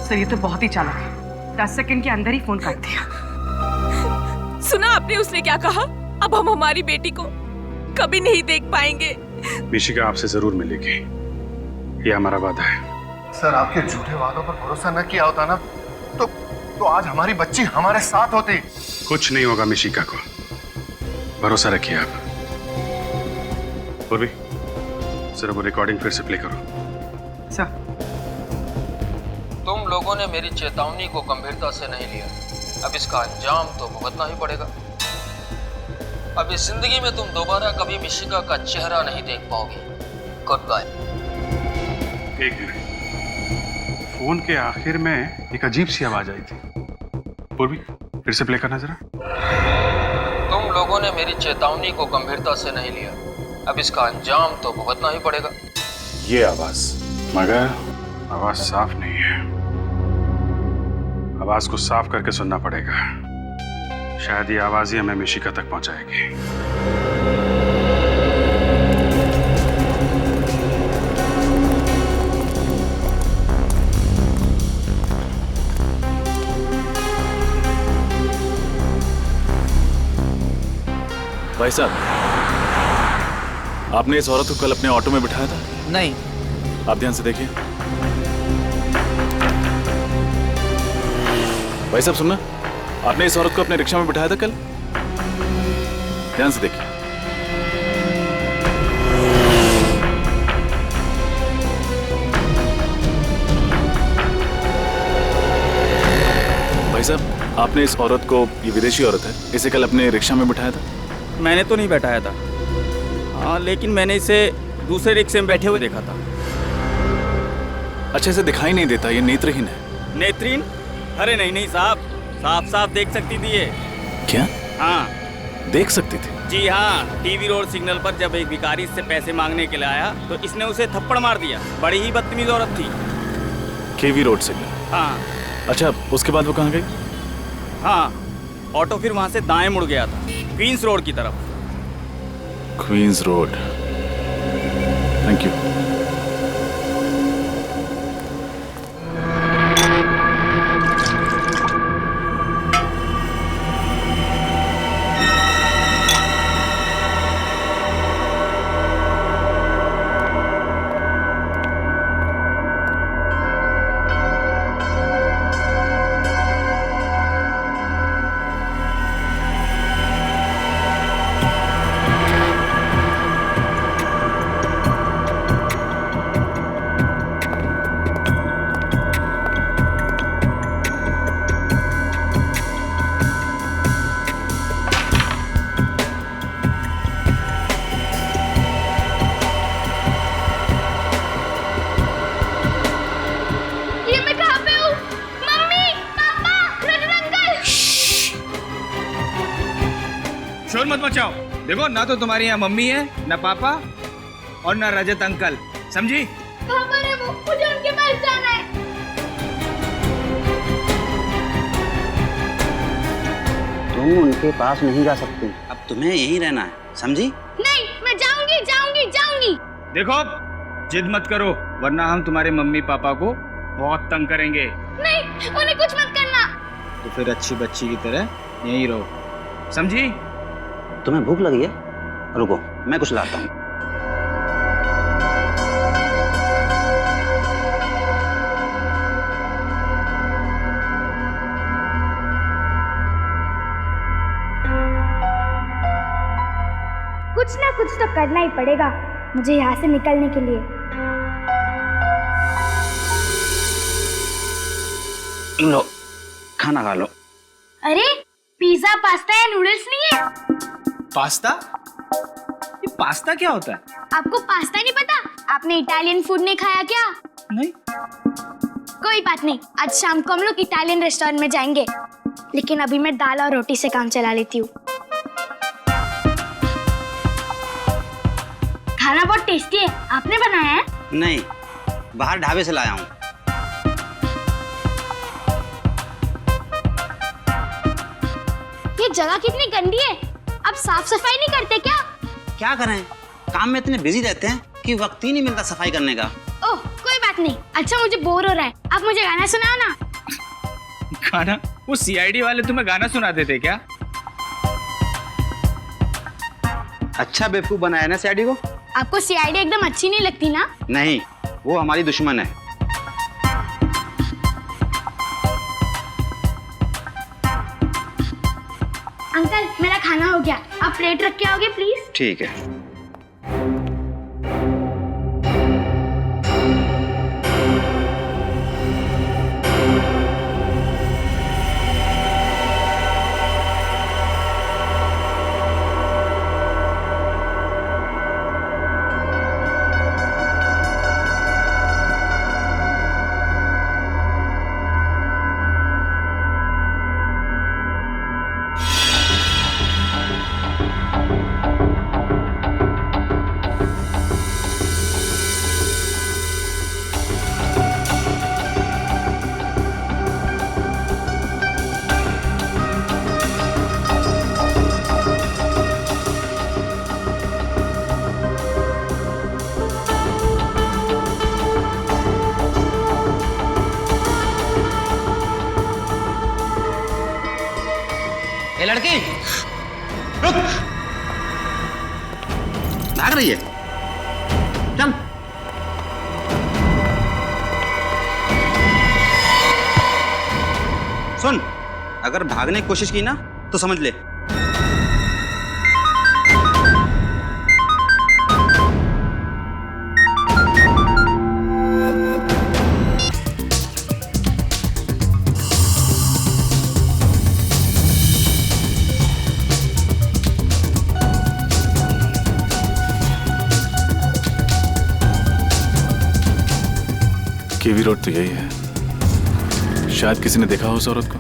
Sir, ये तो बहुत ही चालाक है। 10 सेकंड के अंदर ही फोन काट दिया। सुना आपने उसने क्या कहा? अब हम हमारी बेटी को कभी नहीं देख पाएंगे। मिशिका आपसे जरूर मिलेगी, ये हमारा वादा है। सर, आपके झूठे वादों पर भरोसा न किया होता ना तो आज हमारी बच्ची हमारे साथ होती। कुछ नहीं होगा मिशिका को, भरोसा रखिए आप। पूर्वी, जरा वो रिकॉर्डिंग फिर से प्ले करो। सर, तुम लोगों ने मेरी चेतावनी को गंभीरता से नहीं लिया, अब इसका अंजाम तो भुगतना ही पड़ेगा। अब इस जिंदगी में तुम दोबारा कभी मिशिका का चेहरा नहीं देख पाओगे। Goodbye. एक मिनट, फोन के आखिर में एक अजीब सी आवाज आई थी। पूर्वी, फिर से प्ले करना जरा। तुम लोगों ने मेरी चेतावनी को गंभीरता से नहीं लिया, अब इसका अंजाम तो भुगतना ही पड़ेगा। ये आवाज, मगर आवाज साफ नहीं है। आवाज को साफ करके सुनना पड़ेगा। शायद ये आवाज ही हमें मिशिका तक पहुंचाएगी। भाई साहब, आपने इस औरत को कल अपने ऑटो में बिठाया था? नहीं। आप ध्यान से देखिए। भाई साहब सुनना, आपने इस औरत को अपने रिक्शा में बिठाया था कल? ध्यान से देखिए। भाई साहब, आपने इस औरत को, ये विदेशी औरत है, इसे कल अपने रिक्शा में बिठाया था? मैंने तो नहीं बैठाया था। हाँ, लेकिन मैंने इसे दूसरे रिक्शे में बैठे हुए देखा था। अच्छा, इसे दिखाई नहीं देता, ये नेत्रहीन है। नेत्रहीन? अरे नहीं नहीं साहब, साफ साफ देख सकती थी ये। क्या? हाँ, देख सकती थी? जी हाँ। टीवी रोड सिग्नल पर जब एक भिखारी इससे पैसे मांगने के लिए आया तो इसने उसे थप्पड़ मार दिया। बड़ी ही बदतमीज औरत थी। केवी रोड सिग्नल? हाँ। अच्छा, उसके बाद वो कहाँ गई? हाँ, ऑटो फिर वहाँ से दाएं मुड़ गया था, क्वींस रोड की तरफ। Queens Road. Thank you. शोर मत मचाओ। देखो, ना तो तुम्हारी यहाँ मम्मी है, ना पापा और ना रजत अंकल, समझी? पापा ने वो, मुझे उनके पास जाना है। तुम उनके पास नहीं जा सकती, अब तुम्हें यहीं रहना है, समझी? नहीं, मैं जाऊंगी जाऊंगी जाऊंगी। देखो, जिद मत करो, वरना हम तुम्हारे मम्मी पापा को बहुत तंग करेंगे। नहीं, उन्हें कुछ मत करना। तो फिर अच्छी बच्ची की तरह यहीं रहो, समझी? तुम्हें भूख लगी है? रुको, मैं कुछ लाता हूँ। कुछ ना कुछ तो करना ही पड़ेगा मुझे यहाँ से निकलने के लिए। लो, खाना खा लो। अरे, पिज्जा, पास्ता या नूडल्स नहीं है? पास्ता? ये पास्ता क्या होता है? आपको पास्ता नहीं पता? आपने इटालियन फूड नहीं खाया क्या? नहीं। कोई बात नहीं, आज शाम को हम लोग इटालियन रेस्टोरेंट में जाएंगे। लेकिन अभी मैं दाल और रोटी से काम चला लेती हूँ। खाना बहुत टेस्टी है। आपने बनाया है? नहीं, बाहर ढाबे से लाया हूँ। ये जगह कितनी गंदी है। आप साफ सफाई नहीं करते क्या? क्या करें, काम में इतने बिजी रहते हैं कि वक्त ही नहीं मिलता सफाई करने का। ओह, कोई बात नहीं। अच्छा, मुझे बोर हो रहा है, आप मुझे गाना सुनाओ ना। गाना? वो सीआईडी वाले तुम्हें गाना सुनाते थे क्या? अच्छा बेवकूफ बनाया ना सीआईडी को। आपको सीआईडी एकदम अच्छी नहीं लगती ना? नहीं, वो हमारी दुश्मन है। अंकल, मेरा खाना हो गया, आप प्लेट रख के आओगे प्लीज? ठीक है। लड़की रुक, भाग रही है। चल। सुन, अगर भागने की कोशिश की ना तो समझ ले। केवी रोड तो यही है। शायद किसी ने देखा हो उस औरत को।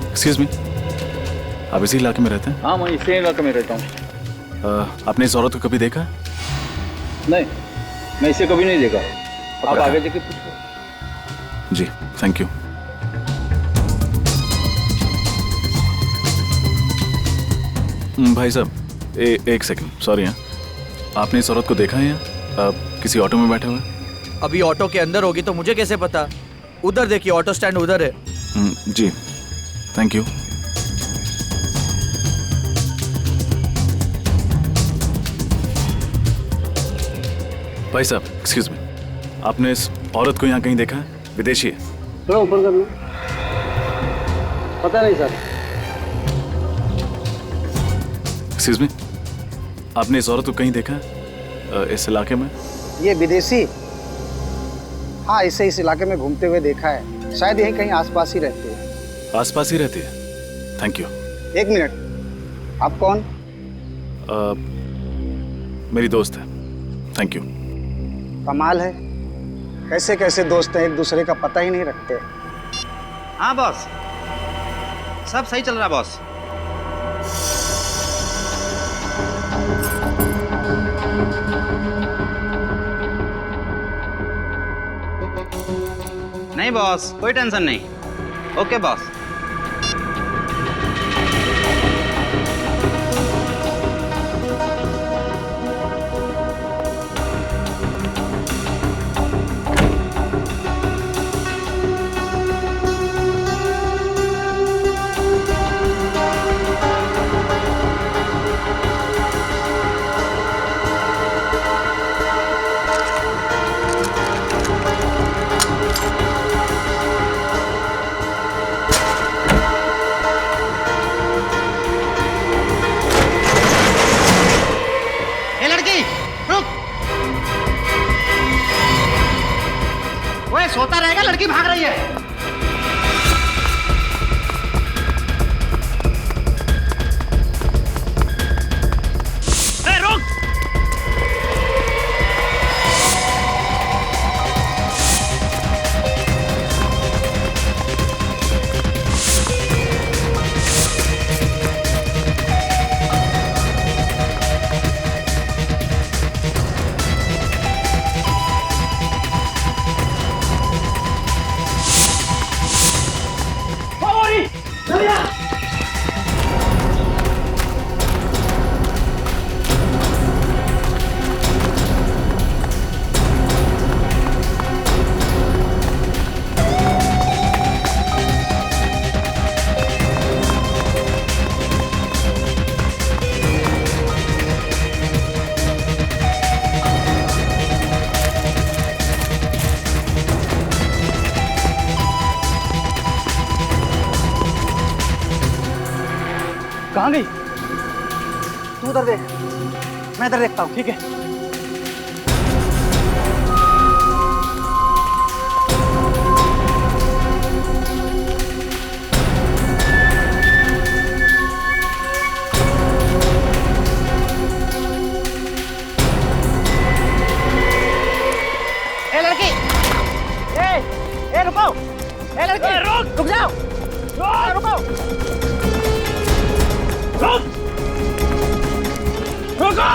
एक्सक्यूज मी, आप इसी इलाके में रहते हैं? हाँ, मैं इसी इलाके में रहता हूँ। आपने इस औरत को कभी देखा? नहीं, मैं इसे कभी नहीं देखा। आप आगे जाके पूछो। जी, थैंक यू। भाई साहब, एक सेकंड, सॉरी। हाँ, आपने इस औरत को देखा है यहाँ किसी ऑटो में बैठे हुए? अभी ऑटो के अंदर होगी तो मुझे कैसे पता? उधर देखिए, ऑटो स्टैंड उधर है। जी, थैंक यू। भाई साहब, एक्सक्यूज मी, आपने इस औरत को यहाँ कहीं देखा है? विदेशी है? थोड़ा ऊपर कर लो। पता नहीं सर। एक्सक्यूज मी, आपने इस औरत को कहीं देखा है इस इलाके में? ये विदेशी? हाँ, इसे इस इलाके में घूमते हुए देखा है। शायद यहीं कहीं आसपास ही रहती है। आसपास ही रहती है? Thank you. एक मिनट, आप कौन? मेरी दोस्त है। Thank you. कमाल है, कैसे कैसे दोस्त हैं, एक दूसरे का पता ही नहीं रखते। हाँ बॉस, सब सही चल रहा बॉस। नहीं बॉस, कोई टेंशन नहीं। Okay boss. सोता रहेगा, लड़की भाग रही है। रुक। कहाँ गई? तू उधर देख, मैं इधर देखता हूँ। ठीक है। ए लड़की, ए रुको, ए लड़की, रुक जाओ, रुको, रुक, रुको।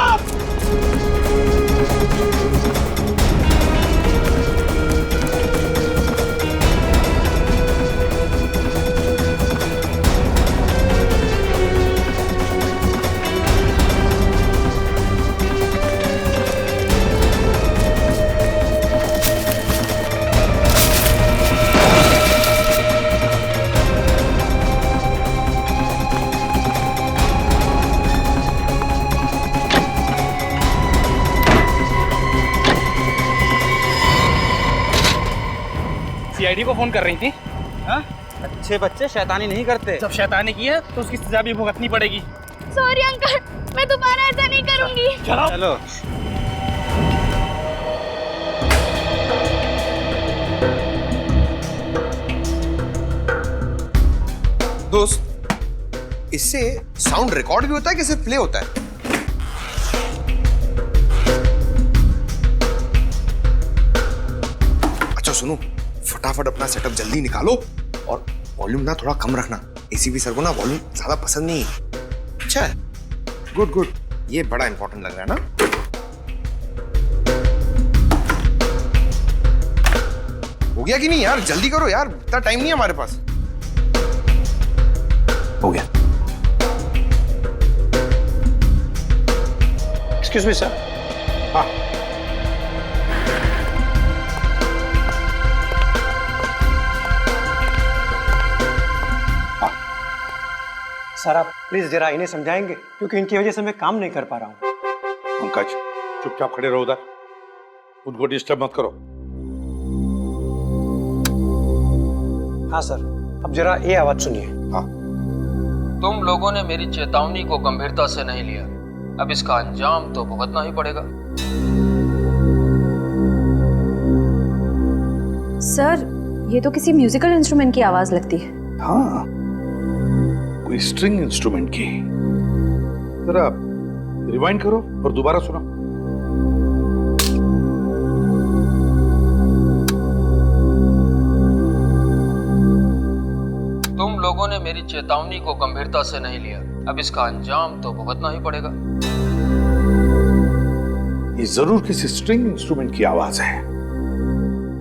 डैडी को फोन कर रही थी। हाँ? अच्छे बच्चे शैतानी नहीं करते। जब शैतानी की है तो उसकी सजा भी भुगतनी पड़ेगी। सॉरी अंकल, मैं दोबारा ऐसा नहीं करूंगी। चलो चलो। दोस्त, इससे साउंड रिकॉर्ड भी होता है कि सिर्फ प्ले होता है? अच्छा सुनो, फटाफट अपना सेटअप जल्दी निकालो और वॉल्यूम ना थोड़ा कम रखना। एसीपी सर को ना वॉल्यूम ज्यादा पसंद नहीं है। अच्छा है, गुड गुड, ये बड़ा इंपॉर्टेंट लग रहा है ना। हो गया कि नहीं यार? जल्दी करो यार, इतना टाइम नहीं है हमारे पास। हो गया। Excuse me sir. हाँ, सर आप प्लीज जरा इन्हें समझाएंगे, क्योंकि इनकी वजह से मैं काम नहीं कर पा रहा हूँ। पंकज, चुपचाप खड़े रहो उधर, उनको डिस्टर्ब मत करो। हाँ सर, अब जरा ये आवाज सुनिए। हाँ। तुम लोगों ने मेरी चेतावनी को गंभीरता से नहीं लिया, अब इसका अंजाम तो भुगतना ही पड़ेगा। सर, ये तो किसी म्यूजिकल इंस्ट्रूमेंट की आवाज लगती है। हाँ, कोई स्ट्रिंग इंस्ट्रूमेंट की। जरा रिवाइंड करो और दोबारा सुनो। तुम लोगों ने मेरी चेतावनी को गंभीरता से नहीं लिया, अब इसका अंजाम तो भुगतना ही पड़ेगा। ये जरूर किसी स्ट्रिंग इंस्ट्रूमेंट की आवाज है।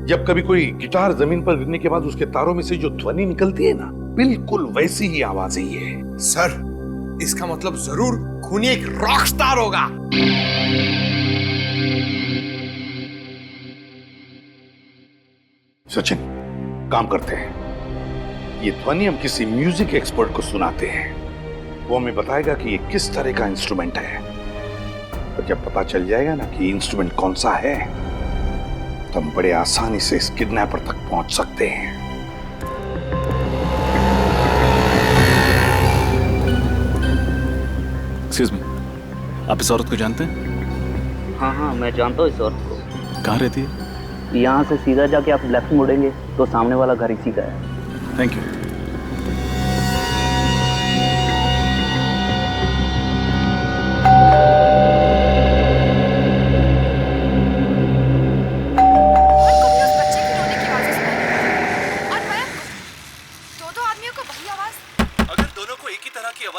जब कभी कोई गिटार जमीन पर गिरने के बाद उसके तारों में से जो ध्वनि निकलती है ना, बिल्कुल वैसी ही आवाज है ये। सर, इसका मतलब जरूर खूनी एक रॉक स्टार होगा। सचिन, काम करते हैं, ये ध्वनि हम किसी म्यूजिक एक्सपर्ट को सुनाते हैं। वो हमें बताएगा कि ये किस तरह का इंस्ट्रूमेंट है। और जब पता चल जाएगा ना कि इंस्ट्रूमेंट कौन सा है, तो हम बड़े आसानी से इस किडनैपर तक पहुंच सकते हैं। एक्सक्यूज मी, आप इस औरत को जानते हैं? हाँ हाँ, मैं जानता हूँ इस औरत को। कहाँ रहती है? यहाँ से सीधा जाके आप लेफ्ट मुड़ेंगे तो सामने वाला घर इसी का है। Thank you.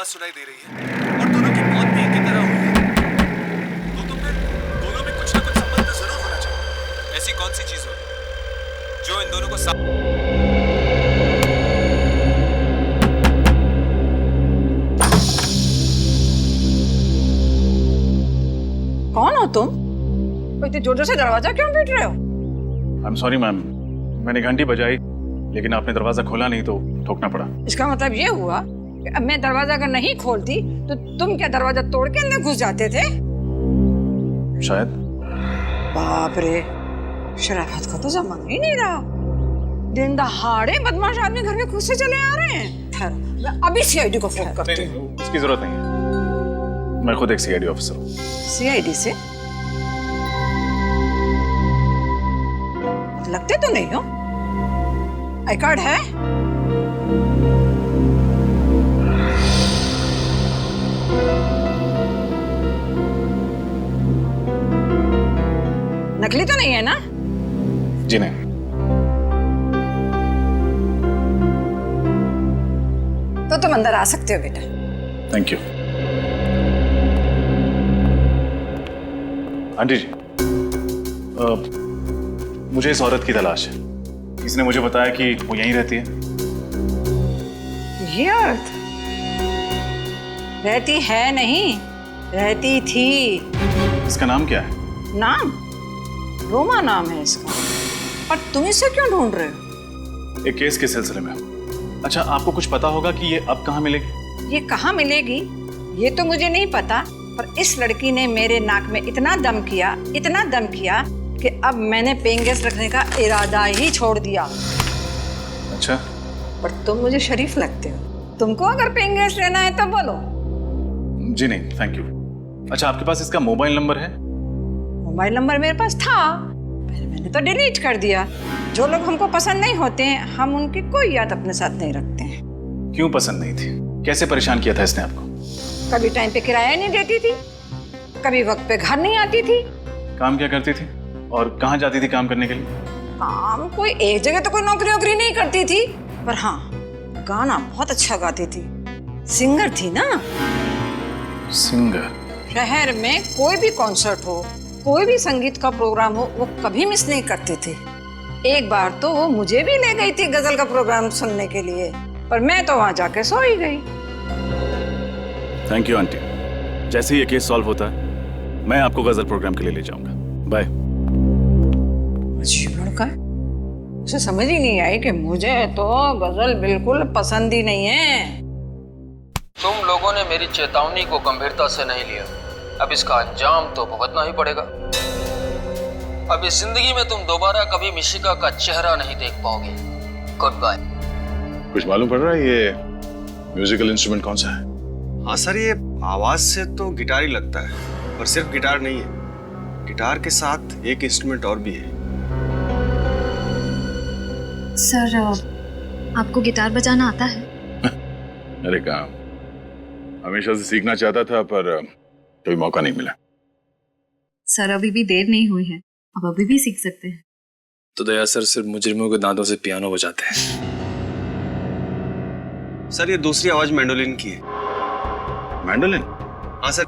सुनाई दे रही है और दोनों की मौत भी एक ही तरह हुई है, तो फिर दोनों में कुछ ना कुछ संबंध जरूर होना चाहिए। ऐसी कौन सी चीज होगी जो इन दोनों को कौन हो तुम? इतने जोर जोर से दरवाजा क्यों पीट रहे हो? आई एम सॉरी मैम, मैंने घंटी बजाई लेकिन आपने दरवाजा खोला नहीं तो ठोकना पड़ा। इसका मतलब ये हुआ कि अब मैं दरवाजा अगर नहीं खोलती तो तुम क्या दरवाजा तोड़ के अंदर घुस जाते थे? शायद। बाप रे, शराफत का तो जमाना ही नहीं रहा। दिन दहाड़े बदमाश आदमी घर में खुद से चले आ रहे हैं। ठहरो, मैं अभी सीआईडी को फोन करती हूँ। इसकी जरूरत नहीं है, मैं खुद एक सीआईडी ऑफिसर हूँ। सीआईडी से? लगते तो नहीं हो। आई कार्ड है? नकली तो नहीं है ना? जी नहीं। तो तुम अंदर आ सकते हो बेटा। Thank you. आंटी जी, मुझे इस औरत की तलाश है। इसने मुझे बताया कि वो यहीं रहती है। ये औरत रहती है नहीं, रहती थी। इसका नाम क्या है? नाम? रोमा नाम है इसका। पर तुम इसे क्यों ढूंढ रहे हो? एक केस के सिलसिले में। अच्छा, आपको कुछ पता होगा कि ये अब कहाँ मिलेगी? ये कहाँ मिलेगी ये तो मुझे नहीं पता, पर इस लड़की ने मेरे नाक में इतना दम किया कि अब मैंने पेइंग गेस्ट रखने का इरादा ही छोड़ दिया। अच्छा, पर तुम मुझे शरीफ लगते हो। तुमको अगर पेइंग गेस्ट लेना है तो बोलो। जी नहीं, थैंक यू। अच्छा, आपके पास इसका मोबाइल नंबर है? मोबाइल नंबर मेरे पास था, पहले मैंने तो डिलीट कर दिया। जो लोग हमको पसंद नहीं होते हैं, हम उनकी कोई याद अपने साथ नहीं रखते हैं। क्यों पसंद नहीं थी? कैसे परेशान किया था इसने आपको? कभी टाइम पे किराया नहीं देती थी, कभी वक्त पे घर नहीं आती थी। काम क्या करती थी और कहाँ जाती थी काम करने के लिए? काम कोई एक जगह तो कोई नौकरी नहीं करती थी, पर हाँ गाना बहुत अच्छा गाती थी। सिंगर थी ना। सिंगर? शहर में कोई भी कॉन्सर्ट हो, कोई भी संगीत का प्रोग्राम हो, वो कभी मिस नहीं करती थी। एक बार तो वो मुझे भी ले गई थी गजल का प्रोग्राम सुनने के लिए, पर मैं तो वहां जाके सो ही गई। Thank you aunty. जैसे ही ये केस सॉल्व होता है मैं आपको गजल प्रोग्राम के लिए ले जाऊंगा। बाय। अजीब लड़का है, उसे समझ ही नहीं आई कि मुझे तो गजल बिल्कुल पसंद ही नहीं है। तुम लोगों ने मेरी चेतावनी को गंभीरता से नहीं लिया, अब इसका अंजाम तो भुगतना ही पड़ेगा। अब इस जिंदगी में तुम दोबारा कभी मिशिका का चेहरा नहीं देख पाओगे। Goodbye. कुछ मालूम पड़ रहा है ये म्यूजिकल इंस्ट्रूमेंट कौन सा है? हाँ सर, ये आवाज से तो गिटार ही लगता है, पर सिर्फ गिटार नहीं है। गिटार के साथ एक इंस्ट्रूमेंट और भी है। सर, आपको गिटार बजाना आता है? अरे काम, हमेशा से सीखना चाहता था पर कोई मौका नहीं मिला। सर, अभी भी देर नहीं हुई है, अब अभी भी सीख सकते हैं। तो दया सर सिर्फ मुजरिमों के दांतों से पियानो बजाते हैं। सर, ये दूसरी आवाज मैंडोलिन की है। मैंडोलिन? हाँ सर।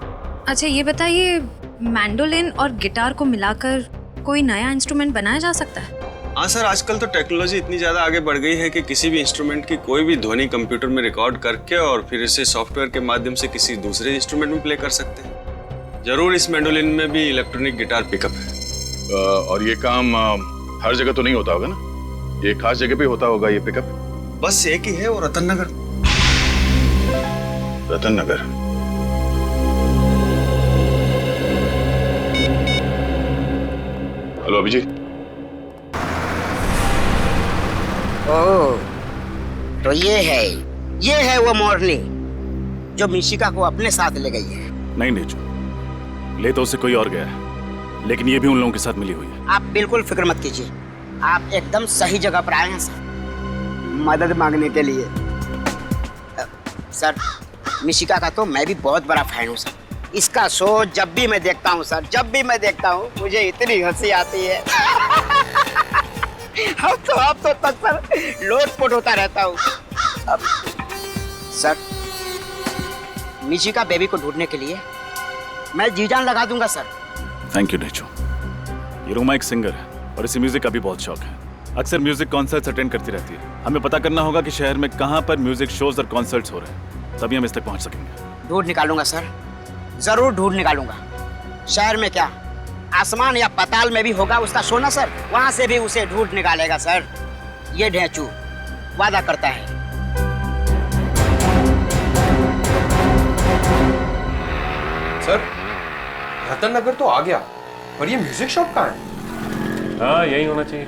अच्छा, ये बताइए, मैंडोलिन और गिटार को मिलाकर कोई नया इंस्ट्रूमेंट बनाया जा सकता है? हाँ सर, आजकल तो टेक्नोलॉजी इतनी ज्यादा आगे बढ़ गई है कि किसी भी इंस्ट्रूमेंट की कोई भी ध्वनि कंप्यूटर में रिकॉर्ड करके और फिर इसे सॉफ्टवेयर के माध्यम से किसी दूसरे इंस्ट्रूमेंट में प्ले कर सकते हैं। जरूर इस मैंडोलिन में भी इलेक्ट्रॉनिक गिटार पिकअप है। और ये काम हर जगह तो नहीं होता होगा ना? ये खास जगह पे होता होगा ये पिकअप? बस एक ही है, वो रतन नगर। रतन नगर? हेलो अभिजीत। ओह, तो ये है वो मोरनी जो मिशिका को अपने साथ ले गई है। नहीं नेचू, ले तो उसे कोई और गया है, लेकिन ये भी उन लोगों के साथ मिली हुई है। आप बिल्कुल फिक्र मत कीजिए, आप एकदम सही जगह पर आए हैं सर, मदद मांगने के लिए। सर, मिशिका का तो मैं भी बहुत बड़ा फैन हूँ सर। इसका शो जब भी मैं देखता हूँ सर, जब भी मैं देखता हूँ मुझे इतनी हंसी आती है। अब तो तक सर लोटपोट होता रहता हूँ। अब सर, मिशिका बेबी को ढूंढने के लिए मैं जी जान लगा दूंगा सर। Thank you Nechu. ये रुमा एक सिंगर है और इसे म्यूजिक का भी बहुत शौक है। अक्सर म्यूजिक कॉन्सर्ट्स अटेंड करती रहती है। हमें पता करना होगा कि शहर में कहाँ पर म्यूजिक शोज और कॉन्सर्ट्स हो रहे हैं, तभी हम इस तक पहुँच सकेंगे। ढूंढ निकालूंगा सर, जरूर ढूंढ निकालूंगा। शहर में क्या, आसमान या पाताल में भी होगा उसका सोना सर, वहां से भी उसे ढूंढ निकालेगा सर। ये ढेंचू वादा करता है। सर, रतन नगर तो आ गया, पर ये म्यूजिक शॉप कहाँ है? हाँ, यही होना चाहिए।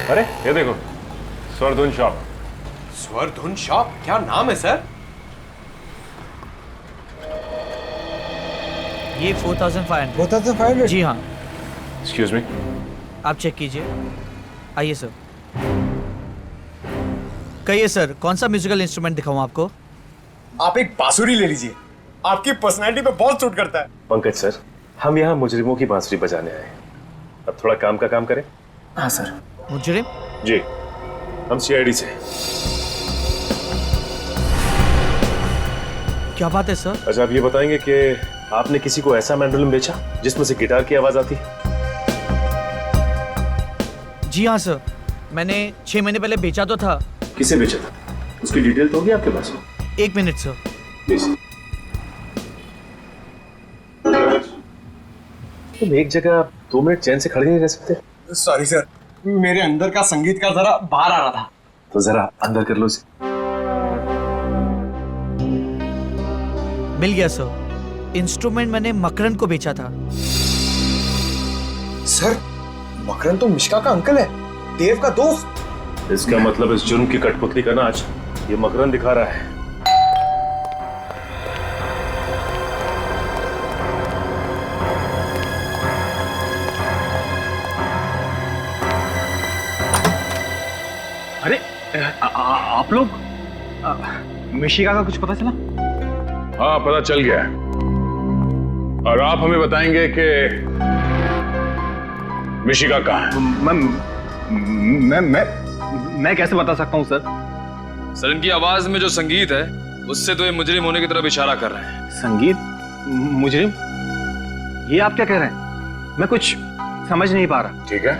अरे ये देखो, स्वरधुन शॉप। स्वरधुन शॉप? क्या नाम है सर? ये 4500। जी हाँ। एक्सक्यूज मी, आप चेक कीजिए। आइए सर। कहिए सर, कौन सा म्यूजिकल इंस्ट्रूमेंट दिखाऊं आपको? आप एक बांसुरी ले लीजिए, आपकी पर्सनैलिटी पे बहुत सूट करता है। पंकज सर, हम यहाँ मुजरिमों की बांसुरी बजाने आए हैं। अब थोड़ा काम का काम करें। हाँ सर। मुजरिम? जी, हम सीआईडी से। क्या बात है सर? अच्छा, आप ये बताएंगे कि आपने किसी को ऐसा मैंडोलिन बेचा जिसमें से गिटार की आवाज आती? जी हाँ सर, मैंने 6 महीने पहले बेचा तो था। किसे बेचा था? उसकी डिटेल तो होगी आपके पास? 1 मिनट सर। प्लीज। तुम एक जगह 2 मिनट चैन से खड़े नहीं रह सकते? सॉरी सर, मेरे अंदर का संगीत का जरा बाहर आ रहा था। तो जरा अंदर कर लो इसे। मिल गया सर। इंस्ट्रूमेंट मैंने मकरन को बेचा था। सर, मकरन तो मिशिका का अंकल है। देव का दोस्त। इसका मतलब इस जुर्म की कठपुतली का नाच ये मकरंद दिखा रहा है। अरे आप लोग मिशिका का कुछ पता चला? हाँ, पता चल गया है। और आप हमें बताएंगे कि मिशिका कहाँ है? मैं कैसे बता सकता हूँ सर? सर, इनकी आवाज में जो संगीत है उससे तो ये मुजरिम होने की तरफ इशारा कर रहे हैं। संगीत? मुजरिम? ये आप क्या कह रहे हैं? मैं कुछ समझ नहीं पा रहा। ठीक है,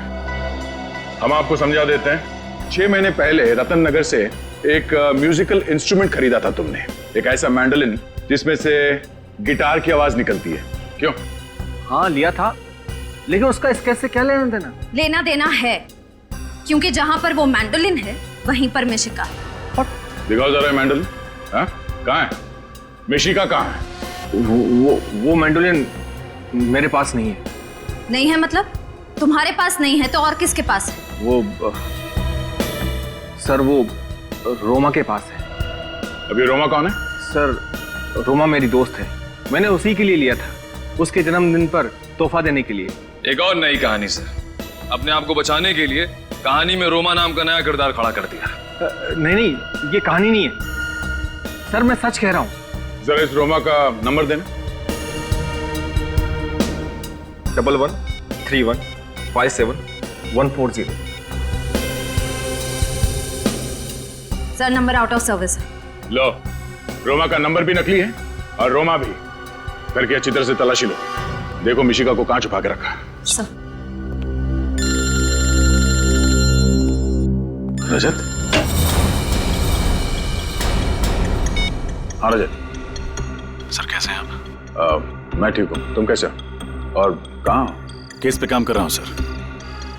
हम आपको समझा देते हैं। 6 महीने पहले रतन नगर से एक म्यूजिकल इंस्ट्रूमेंट खरीदा था तुमने, एक ऐसा मैंडोलिन जिसमें से गिटार की आवाज निकलती है। क्यों? हाँ, लिया था, लेकिन उसका इस केस से क्या लेना देना? लेना देना है, क्योंकि जहां पर वो मैंडोलिन है वहीं पर मिशिका है। दिखाओ जरा मैंडोलिन। हाँ, कहाँ है मिशिका? कहाँ है? वो मैंडोलिन मेरे पास नहीं है। नहीं है मतलब? तुम्हारे पास नहीं है तो और किसके पास है? वो सर, वो रोमा के पास है। अभी रोमा कौन है? सर, रोमा मेरी दोस्त है। मैंने उसी के लिए लिया था, उसके जन्मदिन पर तोहफा देने के लिए। एक और नई कहानी सर। अपने आप को बचाने के लिए कहानी में रोमा नाम का नया किरदार खड़ा कर दिया। नहीं, ये कहानी नहीं है सर, मैं सच कह रहा हूँ। जरा इस रोमा का नंबर देना। 113157 sir, number out of service है। लो, रोमा का नंबर भी नकली है और रोमा भी। करके अच्छी तरह से तलाशी लो, देखो मिशिका को कहां छुपा के रखा। सर। रजत? हाँ रजत। सर, कैसे हैं आप? मैं ठीक हूँ, तुम कैसे हो और कहाँ हो? केस पे काम कर रहा हूँ सर।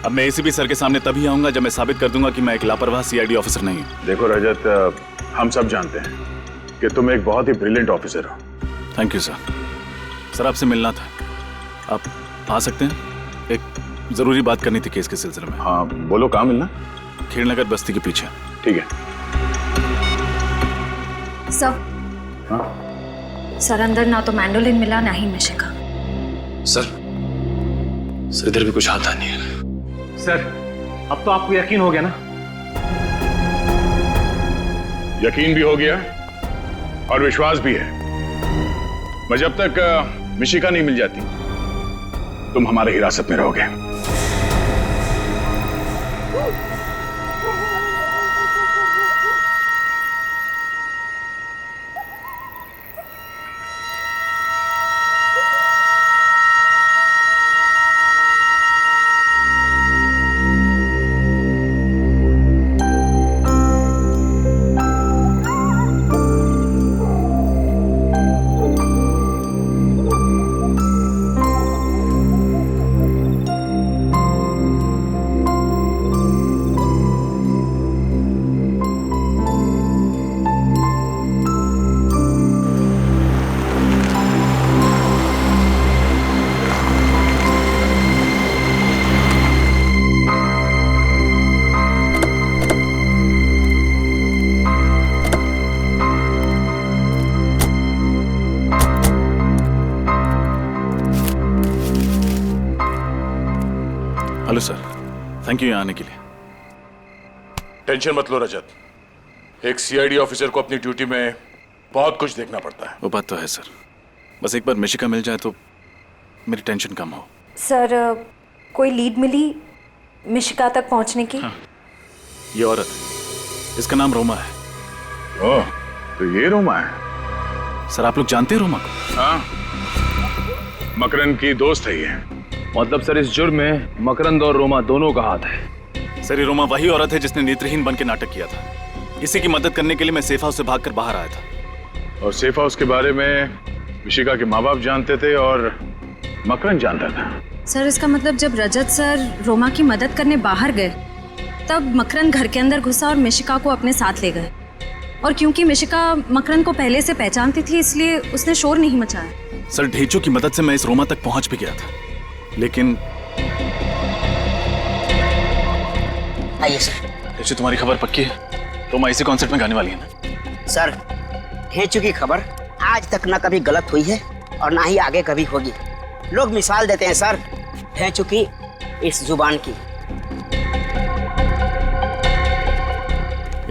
अब मैं एसीपी सर के सामने तभी आऊंगा जब मैं साबित कर दूंगा कि मैं एक लापरवाह सीआईडी ऑफिसर नहीं हूँ। देखो रजत, हम सब जानते हैं कि तुम एक बहुत ही ब्रिलियंट ऑफिसर हो। Thank you sir. सर, आपसे मिलना था, आप आ सकते हैं? एक जरूरी बात करनी थी केस के सिलसिले में। हाँ बोलो, कहाँ मिलना? खेड़नगर बस्ती के पीछे। ठीक है। सर। हाँ? सर, अंदर ना तो मैंडोलिन मिला ना ही मिशिका। सर, इधर भी कुछ आता नहीं है। सर, अब तो आपको यकीन हो गया ना? यकीन भी हो गया और विश्वास भी है। मैं जब तक मिशिका नहीं मिल जाती तुम हमारे हिरासत में रहोगे। हेलो सर, थैंक यू यहाँ आने के लिए। टेंशन मत लो रजत, एक सीआईडी ऑफिसर को अपनी ड्यूटी में बहुत कुछ देखना पड़ता है। वो बात तो है सर, बस एक बार मिशिका मिल जाए तो मेरी टेंशन कम हो। सर, कोई लीड मिली मिशिका तक पहुंचने की? हाँ, ये औरत है, इसका नाम रोमा है। ओह, तो ये रोमा है? सर, आप लोग जानते हैं रोमा को? हाँ, मकरंद की दोस्त है ये। मतलब सर, इस जुर्म में मकरंद और रोमा दोनों का हाथ है। सर, ये रोमा वही औरत है जिसने नेत्रहीन बन के नाटक किया था। इसी की मदद करने के लिए मैं सेफ हाउस से भागकर बाहर आया था। और सेफ हाउस के बारे में मिशिका के माँ बाप जानते थे और मकरंद जानता था। सर, इसका मतलब जब रजत सर रोमा की मदद करने बाहर गए तब मकरंद घर के अंदर घुसा और मिशिका को अपने साथ ले गए। और क्योंकि मिशिका मकरंद को पहले से पहचानती थी इसलिए उसने शोर नहीं मचाया। सर, ढेंचू की मदद से मैं इस रोमा तक पहुंच भी गया था, लेकिन आइए सर। ढेंचू, तुम्हारी खबर पक्की है? रोमा इसी कॉन्सर्ट में गाने वाली है ना? सर, ढेंचू की खबर आज तक ना कभी गलत हुई है और ना ही आगे कभी होगी। लोग मिसाल देते हैं सर ढेंचू की इस जुबान की।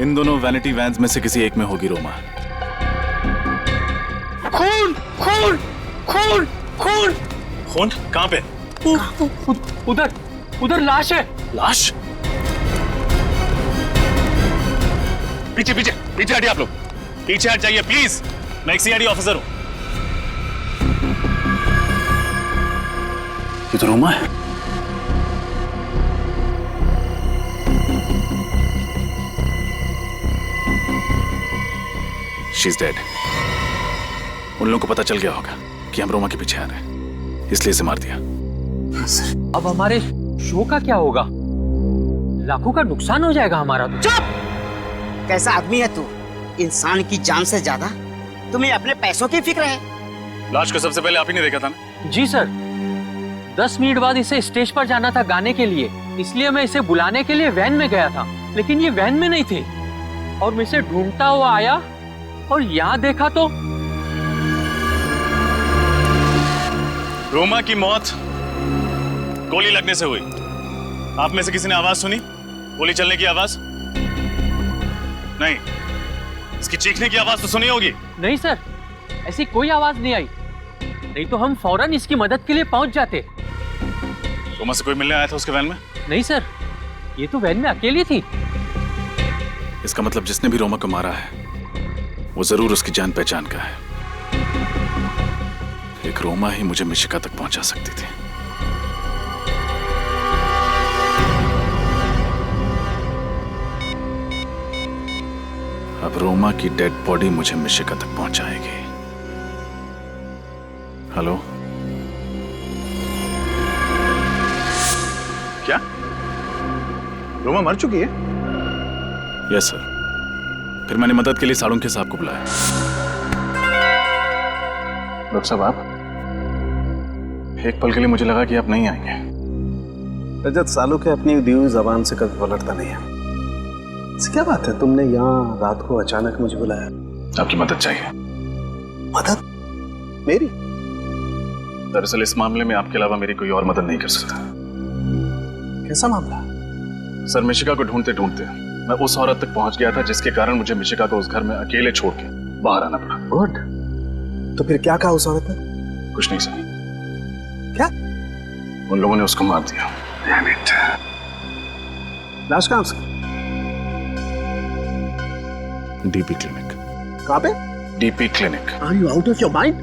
इन दोनों वैनिटी वैन्स में से किसी एक में होगी रोमा। खून खून खून खून खून कहाँ पे? उधर उधर लाश है। लाश? पीछे पीछे पीछे हटिए आप लोग, पीछे हट जाइए प्लीज। मैं एक सीआईडी ऑफिसर हूं। ये तो रोमा है। She is dead. उन लोगों को पता चल गया होगा कि हम रोमा के पीछे आ रहे हैं, इसलिए इसे मार दिया। अब हमारे शो का क्या होगा? लाखों का नुकसान हो जाएगा हमारा। चुप! कैसा आदमी है तू? इंसान की जान से ज्यादा तुम्हें अपने पैसों की फिक्र है। लाश को सबसे पहले आप ही ने देखा था ना? जी सर, 10 मिनट बाद इसे स्टेज पर जाना था गाने के लिए, इसलिए मैं इसे बुलाने के लिए वैन में गया था, लेकिन ये वैन में नहीं थी और मैं इसे ढूंढता हुआ आया और यहाँ देखा तो रोमा की मौत गोली लगने से हुई। आप में से किसी ने आवाज सुनी? गोली चलने की आवाज? नहीं। इसकी चीखने की आवाज तो सुनी होगी? नहीं सर, ऐसी कोई आवाज नहीं आई, नहीं तो हम फौरन इसकी मदद के लिए पहुंच जाते। रोमा से कोई मिलने आया था उसके वैन में? नहीं सर, ये तो वैन में अकेली थी। इसका मतलब जिसने भी रोमा को मारा है वो जरूर उसकी जान पहचान का है। एक रोमा ही मुझे मिशिका तक पहुंचा सकती थी। अब रोमा की डेड बॉडी मुझे मिशिका तक पहुंचाएगी। हेलो? क्या रोमा मर चुकी है? Yes sir. फिर मैंने मदद के लिए साड़ुंखे साहब को बुलाया। डॉक्टर साहब, आप? एक पल के लिए मुझे लगा कि आप नहीं आएंगे। रजत, सालों के अपनी दी हुई जबान से कभी पलटता नहीं है। क्या बात है, तुमने यहाँ रात को अचानक मुझे बुलाया? आपकी मदद चाहिए। मदद? मेरी? दरअसल इस मामले में आपके अलावा मेरी कोई और मदद नहीं कर सकता। कैसा मामला? सर, मिशिका को ढूंढते ढूंढते मैं उस औरत तक पहुंच गया था जिसके कारण मुझे मिशिका को उस घर में अकेले छोड़ के बाहर आना पड़ा। गुड। तो फिर क्या कहा उस औरत ने? कुछ नहीं सर। क्या? उन लोगों ने उसको मार दिया। लाश कहाँ उसकी? DP clinic. कहाँ पे? DP clinic. Are you out of your mind?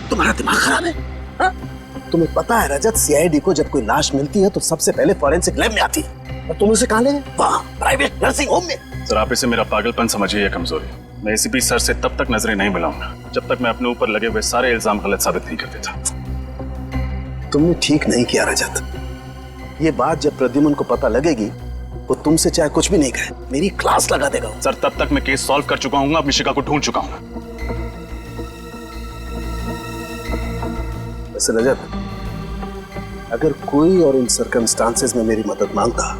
तुम्हारा दिमाग खराब है? हा? तुम्हें पता है रजत, सीआईडी को जब कोई लाश मिलती है तो सबसे पहले फॉरेंसिक लैब में आती है, और तुम उसे कहाँ ले गए? वहाँ प्राइवेट नर्सिंग होम में। सर, आप इसे मेरा पागलपन समझिए या कमजोरी। मैं एसीपी सर से तब तक नजरें नहीं मिलाऊंगा जब तक मैं अपने ऊपर लगे हुए सारे इल्जाम गलत साबित नहीं कर देता। तुमने ठीक नहीं किया रजत। ये बात जब प्रद्युमन को पता लगेगी वो तुमसे चाहे कुछ भी नहीं कहे, मेरी क्लास लगा देगा। सर, तब तक मैं केस सॉल्व कर चुका हूँ, अब मिशिका को ढूंढ चुका हूँ। वैसे रजत, अगर कोई और इन सर्कमस्टांसेस में मेरी मदद मांगता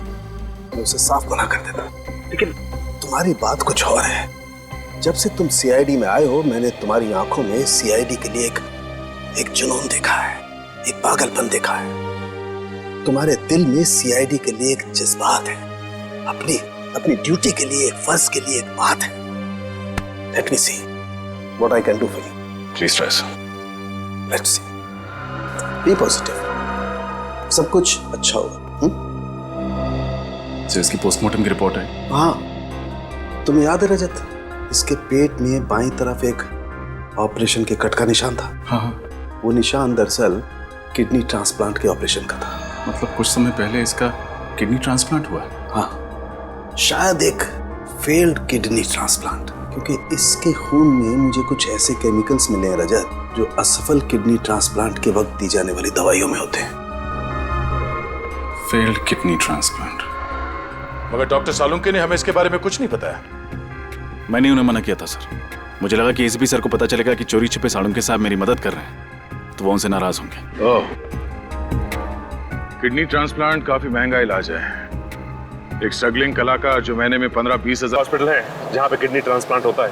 मैं उसे साफ मना कर देता, लेकिन तुम्हारी बात कुछ और है। जब से तुम सीआईडी में आए हो मैंने तुम्हारी आंखों में सीआईडी के लिए एक जुनून देखा है, एक पागलपन देखा है। तुम्हारे दिल में सीआईडी के लिए एक जज्बात है, अपनी ड्यूटी के लिए, फर्ज के लिए एक बात है। Let me see what I can do for you. Please try sir. Let's see. Be positive, सब कुछ अच्छा होगा। सर, इसकी पोस्टमार्टम की रिपोर्ट है? हाँ, तुम्हें याद है रजत, इसके पेट में बाईं तरफ एक ऑपरेशन के कट का निशान था। हाँ। वो निशान दरअसल किडनी ट्रांसप्लांट के ऑपरेशन का था। मतलब कुछ समय पहले इसका किडनी ट्रांसप्लांट हुआ? हाँ, शायद एक फेल्ड किडनी ट्रांसप्लांट, क्योंकि इसके खून में मुझे कुछ ऐसे केमिकल्स मिले हैं रजत जो असफल किडनी ट्रांसप्लांट के वक्त दी जाने वाली दवाइयों में होते हैं। Failed kidney transplant. मगर डॉक्टर सालुंके ने हमें इसके बारे में कुछ नहीं बताया। मैंने उन्हें मना किया था सर। मुझे लगा कि एसीपी सर को पता चलेगा कि चोरी छिपे सालुंके साहब मेरी मदद कर रहे हैं तो वो उनसे नाराज होंगे। किडनी ट्रांसप्लांट काफी महंगा इलाज है, एक स्ट्रगलिंग कलाकार जो महीने में 15-20 हजार। हॉस्पिटल है जहाँ पे किडनी ट्रांसप्लांट होता है,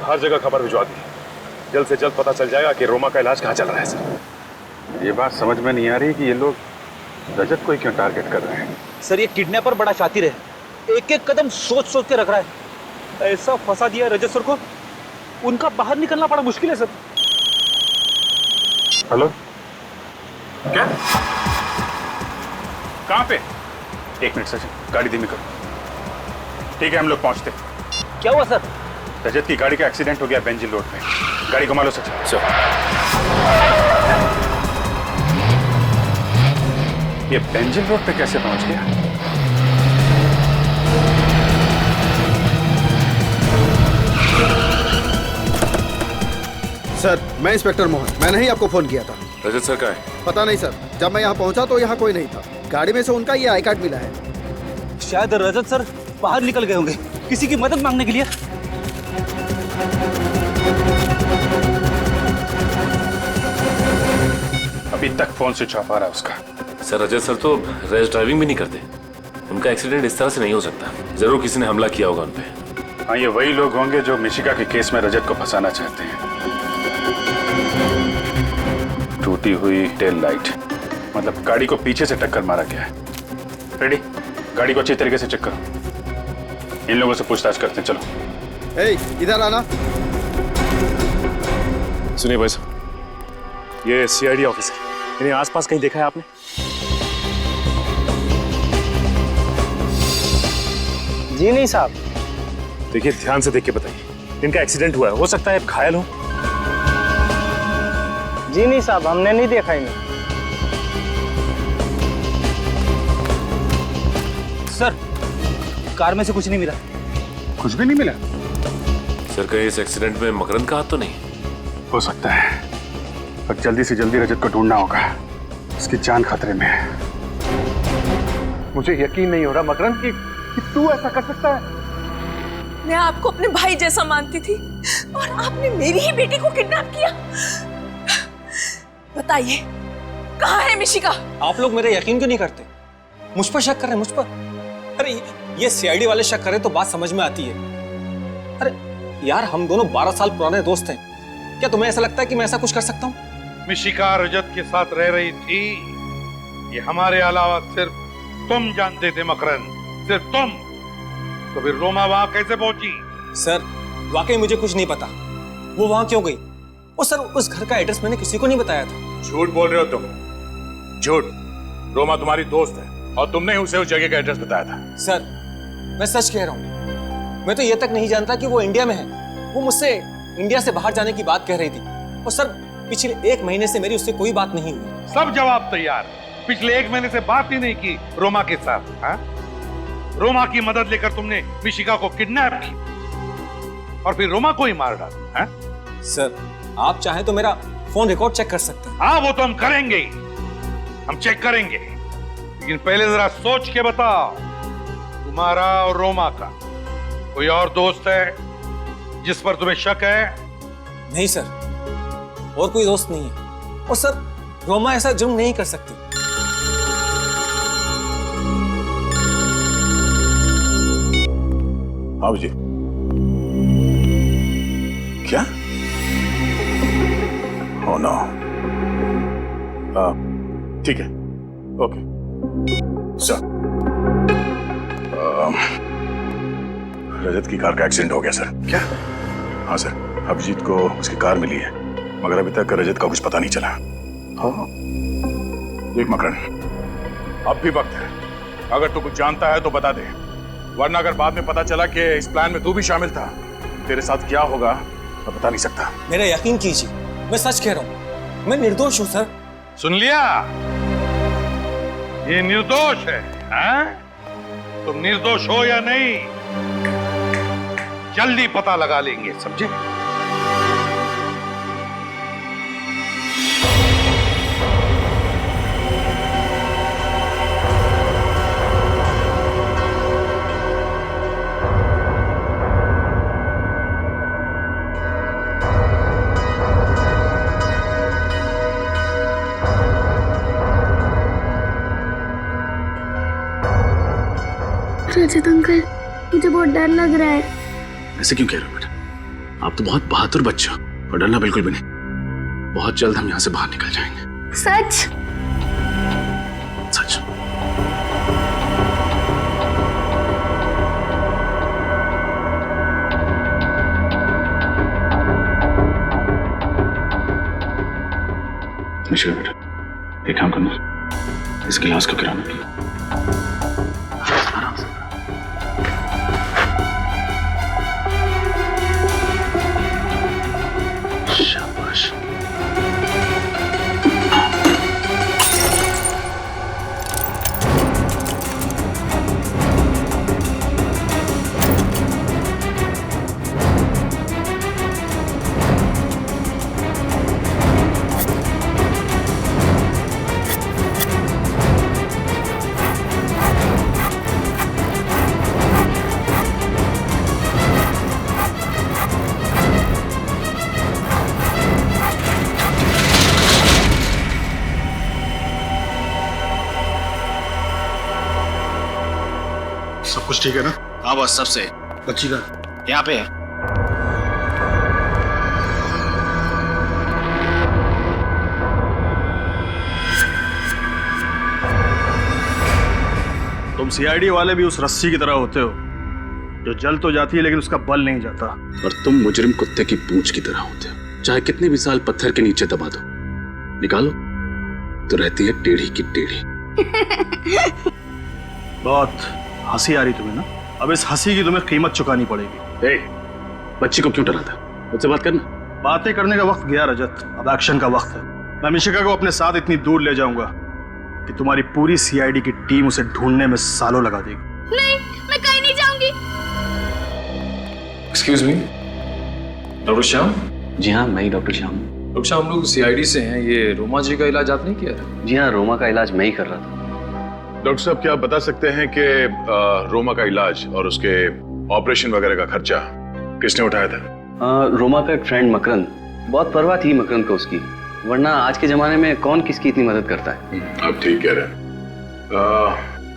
हर जगह खबर भिजवा दी। जल्द से जल्द पता चल जाएगा कि रोमा का इलाज कहाँ चल रहा है सर। ये बात समझ में नहीं आ रही कि ये लोग रजत को ही क्यों टारगेट कर रहे हैं। सर ये किडनैपर बड़ा शातिर है, एक एक कदम सोच सोच के रख रहा है। ऐसा फंसा दिया रजत सर को, उनका बाहर निकलना बड़ा मुश्किल है सर। हेलो, क्या? कहाँ पे? एक मिनट सचिन, गाड़ी धीमी करो। ठीक है, हम लोग पहुंचते। क्या हुआ सर? रजत की गाड़ी का एक्सीडेंट हो गया बेंजिल रोड पे। गाड़ी घुमा लो सचिन। ये बेंजिल रोड पे कैसे पहुंच गया? सर, मैं इंस्पेक्टर मोहन, मैंने ही आपको फोन किया था। रजत सर का है? पता नहीं सर, जब मैं यहाँ पहुँचा तो यहाँ कोई नहीं था। गाड़ी में से उनका ये आई कार्ड मिला है। शायद रजत सर बाहर निकल गए होंगे किसी की मदद मांगने के लिए। अभी तक फोन स्विच ऑफ आ रहा है उसका। सर रजत सर तो रैश ड्राइविंग भी नहीं करते, उनका एक्सीडेंट इस तरह से नहीं हो सकता। जरूर किसी ने हमला किया होगा उन पे। हाँ, ये वही लोग होंगे जो मिशिका के केस में रजत को फंसाना चाहते हैं। टूटी हुई टेल लाइट, मतलब गाड़ी को पीछे से टक्कर मारा गया है। रेडी, गाड़ी को अच्छी तरीके से चेक करो। इन लोगों से पूछताछ करते हैं, चलो। इधर आना। सुनिए भाई साहब, ये सीआईडी ऑफिस है, इन्हें आसपास कहीं देखा है आपने? जी नहीं साहब। देखिए, ध्यान से देख के बताइए, इनका एक्सीडेंट हुआ है, हो सकता है घायल हो। जी नहीं साहब, हमने नहीं देखा इन्हें। सर, कार में से कुछ नहीं मिला। कुछ भी नहीं मिला? सर कहीं इस एक्सीडेंट में मकरंद का हाथ तो नहीं? हो सकता है, पर जल्दी से जल्दी रजत को ढूंढना होगा, उसकी जान खतरे में है। मुझे यकीन नहीं हो रहा मकरंद कि तू ऐसा कर सकता है। मैं आपको अपने भाई जैसा मानती थी और आपने मेरी ही बेटी को किडनैप किया। बताइए, कहाँ है मिशिका? आप लोग मेरे यकीन क्यों नहीं करते? मुझ पर शक कर रहे हैं, मुझ पर? अरे ये सीआईडी वाले शक करें तो बात समझ में आती है। अरे यार, हम दोनों 12 साल पुराने दोस्त हैं। क्या तुम्हें ऐसा लगता है कि मैं ऐसा कुछ कर सकता हूँ? मिशिका रजत के साथ रह रही थी, ये हमारे अलावा सिर्फ तुम जानते थे मकरंद, सिर्फ तुम। तो फिर रोमा वहां कैसे पहुंची? सर, वाकई मुझे कुछ नहीं पता, वो वहां क्यों गई। और सर, उस घर का एड्रेस मैंने किसी को नहीं बताया था। झूठ बोल रहे हो तुम, झूठ। रोमा तुम्हारी दोस्त है और तुमने ही उसे उस जगह का एड्रेस बताया था। सर, मैं सच कह रहा हूँ, मैं तो ये तक नहीं जानता कि वो इंडिया में है। वो मुझसे इंडिया से बाहर जाने की बात कह रही थी। और सर, पिछले 1 महीने से मेरी उससे कोई बात नहीं हुई। सब जवाब तैयार। पिछले 1 महीने से बात ही नहीं की रोमा के साथ। हाँ? रोमा की मदद लेकर तुमने मिशिका को किडनैप की और फिर रोमा को ही मार डाला। हाँ? सर, आप चाहें तो मेरा फोन रिकॉर्ड चेक कर सकते हैं। हाँ, वो तो हम करेंगे ही, हम चेक करेंगे। लेकिन पहले जरा सोच के बताओ, तुम्हारा और रोमा का कोई और दोस्त है जिस पर तुम्हें शक है? नहीं सर, और कोई दोस्त नहीं है। और सर, रोमा ऐसा जुर्म नहीं कर सकती। हाँ जी। क्या? Oh no. ठीक है, ओके सर। रजत की कार का एक्सीडेंट हो गया सर। क्या? हाँ सर, अभिजीत को उसकी कार मिली है, मगर अभी तक रजत का कुछ पता नहीं चला। हाँ, देख मकरंद, अब भी वक्त है। अगर तू कुछ जानता है तो बता दे, वरना अगर बाद में पता चला कि इस प्लान में तू भी शामिल था, तेरे साथ क्या होगा मैं बता नहीं सकता। मेरा यकीन कीजिए, मैं सच कह रहा हूँ, मैं निर्दोष हूँ सर। सुन लिया? ये निर्दोष है। हाँ? तुम निर्दोष हो या नहीं, जल्दी पता लगा लेंगे, समझे? रजत अंकल, मुझे बहुत डर लग रहा है। ऐसे क्यों कह रहे हो बेटा? आप तो बहुत बहादुर बच्चे हो और डरना बिल्कुल भी नहीं। बहुत जल्द हम यहाँ से बाहर निकल जाएंगे। सच? सच। मिशिका बेटा, एक काम करना, इस गिलास को गिराना पड़ेगा। शाबाश। सब कुछ ठीक है ना? हाँ बस, सबसे। बच्ची का यहाँ पे है। तुम सीआईडी वाले भी उस रस्सी की तरह होते हो जो जल तो जाती है लेकिन उसका बल नहीं जाता। और तुम मुजरिम कुत्ते की पूंछ की तरह होते हो, चाहे कितने भी साल पत्थर के नीचे दबा दो, निकालो तो रहती है टेढ़ी की टेढ़ी। बहुत हंसी आ रही तुम्हें ना? अब इस हंसी की तुम्हें कीमत चुकानी पड़ेगी। बच्ची को क्यों डराता? मुझसे बात करना। बातें करने का वक्त गया रजत, अब एक्शन का वक्त है। मैं मिशिका को अपने साथ इतनी दूर ले जाऊंगा कि तुम्हारी पूरी सीआईडी की टीम उसे ढूंढने में सालों लगा देगी। नहीं, मैं कहीं नहीं जाऊंगी। Excuse me, doctor Shyam? जी हाँ, मैं ही डॉक्टर श्याम। डॉक्टर श्याम, हम लोग सीआईडी से हैं। ये रोमा जी का इलाज आपने किया था? जी हाँ, रोमा का इलाज मैं ही कर रहा था। डॉक्टर साहब, क्या आप बता सकते हैं कि रोमा का इलाज और उसके ऑपरेशन वगैरह का खर्चा किसने उठाया था? रोमा का एक फ्रेंड मकरंद, बहुत परवाह थी मकरंद को उसकी, वरना आज के जमाने में कौन किसकी इतनी मदद करता है। आप ठीक कह रहे हैं।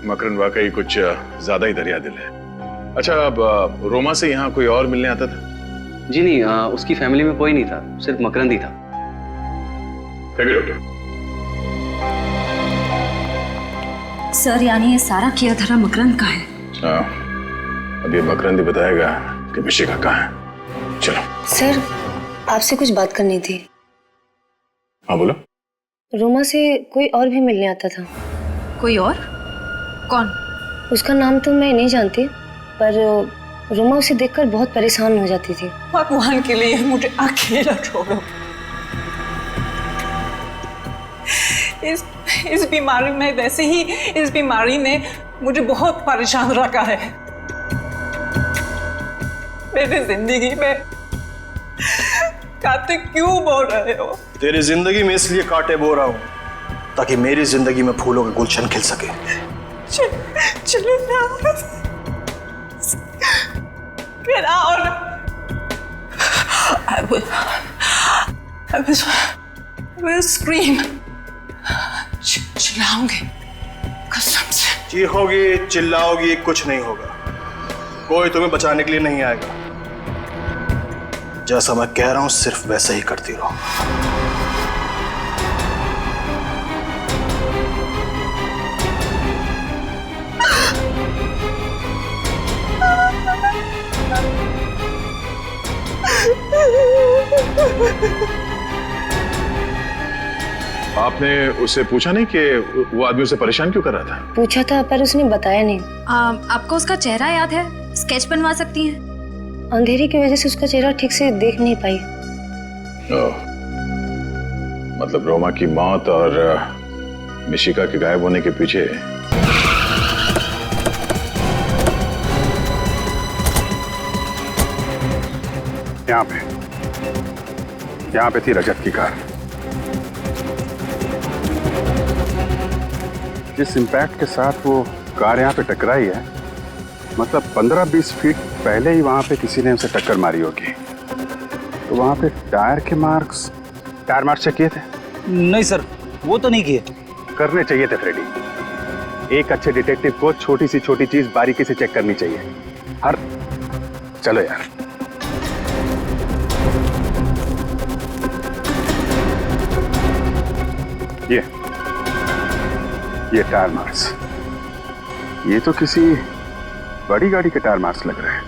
मकरंद वाकई कुछ ज्यादा ही दरिया दिल है। अच्छा, अब रोमा से यहाँ कोई और मिलने आता था? जी नहीं, उसकी फैमिली में कोई नहीं था, सिर्फ मकरंद ही था। Thank you doctor. सर, यानी ये सारा किया धरा मकरंद का है? हाँ, अब ये मकरंद ही बताएगा कि मिशिका कहाँ है। चलो। सर, आपसे कुछ बात करनी थी। हाँ बोलो। रोमा से कोई और भी मिलने आता था। कोई और? कौन? उसका नाम तो मैं नहीं जानती, पर रोमा उसे देखकर बहुत परेशान हो जाती थी। भगवान के लिए मुझे अकेला छोड़ो। इस बीमारी में, वैसे ही इस बीमारी ने मुझे बहुत परेशान रखा है। मेरी जिंदगी में कांटे क्यों बो रहे हो? तेरी जिंदगी में इसलिए कांटे बो रहा हूँ ताकि मेरी जिंदगी में फूलों के गुलशन खिल सके। चलो ना। Get out. I will scream. चिल्लाऊंगी कसम से। चीखोगी, चिल्लाओगी, कुछ नहीं होगा। कोई तुम्हें बचाने के लिए नहीं आएगा। जैसा मैं कह रहा हूं सिर्फ वैसे ही करती रहो। आपने उससे पूछा नहीं कि वो आदमी उसे परेशान क्यों कर रहा था? पूछा था पर उसने बताया नहीं। आपको उसका चेहरा याद है? स्केच बनवा सकती हैं? अंधेरे की वजह से उसका चेहरा ठीक से देख नहीं पाई। मतलब रोमा की मौत और मिशिका के गायब होने के पीछे यहाँ पे थी रजत की कार। जिस इम्पैक्ट के साथ वो कार यहाँ पे टकराई है, मतलब 15-20 फीट पहले ही वहाँ पे किसी ने उसे टक्कर मारी होगी। तो वहाँ पे टायर मार्क्स चेक किए थे? नहीं सर, वो तो नहीं किए। करने चाहिए थे फ्रेडी। एक अच्छे डिटेक्टिव को छोटी सी छोटी चीज बारीकी से चेक करनी चाहिए। हर चलो यार। ये टायर मार्क्स, ये तो किसी बड़ी गाड़ी के टायर मार्क्स लग रहे हैं।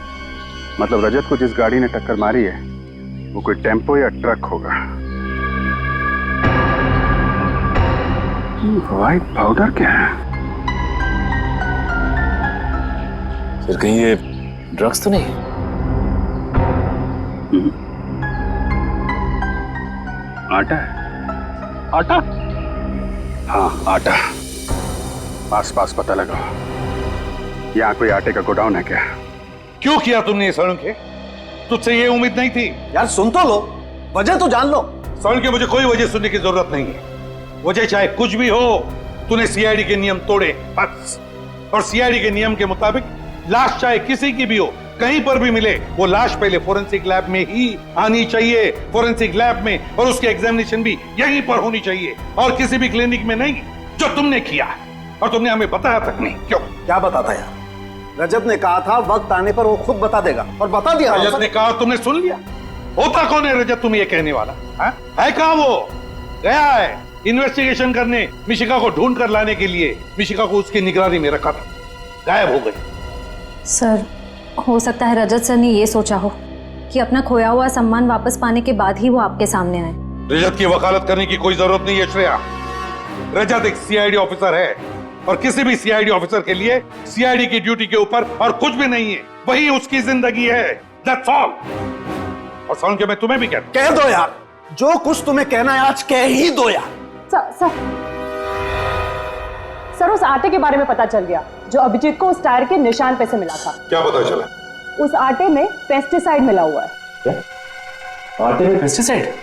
मतलब रजत को जिस गाड़ी ने टक्कर मारी है वो कोई टेम्पो या ट्रक होगा। व्हाइट पाउडर क्या है? फिर कहीं ये ड्रग्स तो नहीं? आटा है? आटा? हाँ आटा। आस पास पता लगाओ, यहाँ कोई आटे का गोडाउन है क्या? क्यों किया तुमने ये सड़क? तुझसे ये उम्मीद नहीं थी। यार सुन तो लो, वजह तो जान लो। सड़क मुझे कोई वजह सुनने की जरूरत नहीं है। वजह चाहे कुछ भी हो, तूने सीआईडी के नियम तोड़े बस। और सीआईडी के नियम के मुताबिक लाश चाहे किसी की भी हो, कहीं पर भी मिले, वो लाश पहले फोरेंसिक लैब में ही आनी चाहिए, फोरेंसिक लैब में, और उसकी एग्जामिनेशन भी यहीं पर होनी चाहिए और किसी भी क्लिनिक में नहीं, जो तुमने किया। और तुमने हमें बताया तक नहीं। क्यों? क्या बताता यार? रजत ने कहा था वक्त आने पर वो खुद बता देगा, और बता दिया। रजत ने कहा, तुमने सुन लिया? होता कौन है रजत तुम्हें ये कहने वाला? है कहां वो? गया है इन्वेस्टिगेशन करने, मिशिका को ढूंढ कर लाने के लिए। मिशिका को उसकी निगरानी में रखा था, गायब हो गई। सर, हो सकता है रजत सर ने ये सोचा हो कि अपना खोया हुआ सम्मान वापस पाने के बाद ही वो आपके सामने आए। रजत की वकालत करने की कोई जरूरत नहीं है श्रेया। रजत एक सीआईडी ऑफिसर है, और किसी भी सीआईडी ऑफिसर के लिए सीआईडी की ड्यूटी के ऊपर और कुछ भी नहीं है, वही उसकी जिंदगी है। That's all। और सुन के मैं तुम्हें भी कहता, कह दो यार, जो कुछ तुम्हें कहना है आज कह ही दो यार। सर उस आटे के बारे में पता चल गया जो अभिजीत को उस टायर के निशान पे से मिला था। क्या पता चला? उस आटे में पेस्टिसाइड मिला हुआ है। क्या? आटे में पेस्टिसाइड?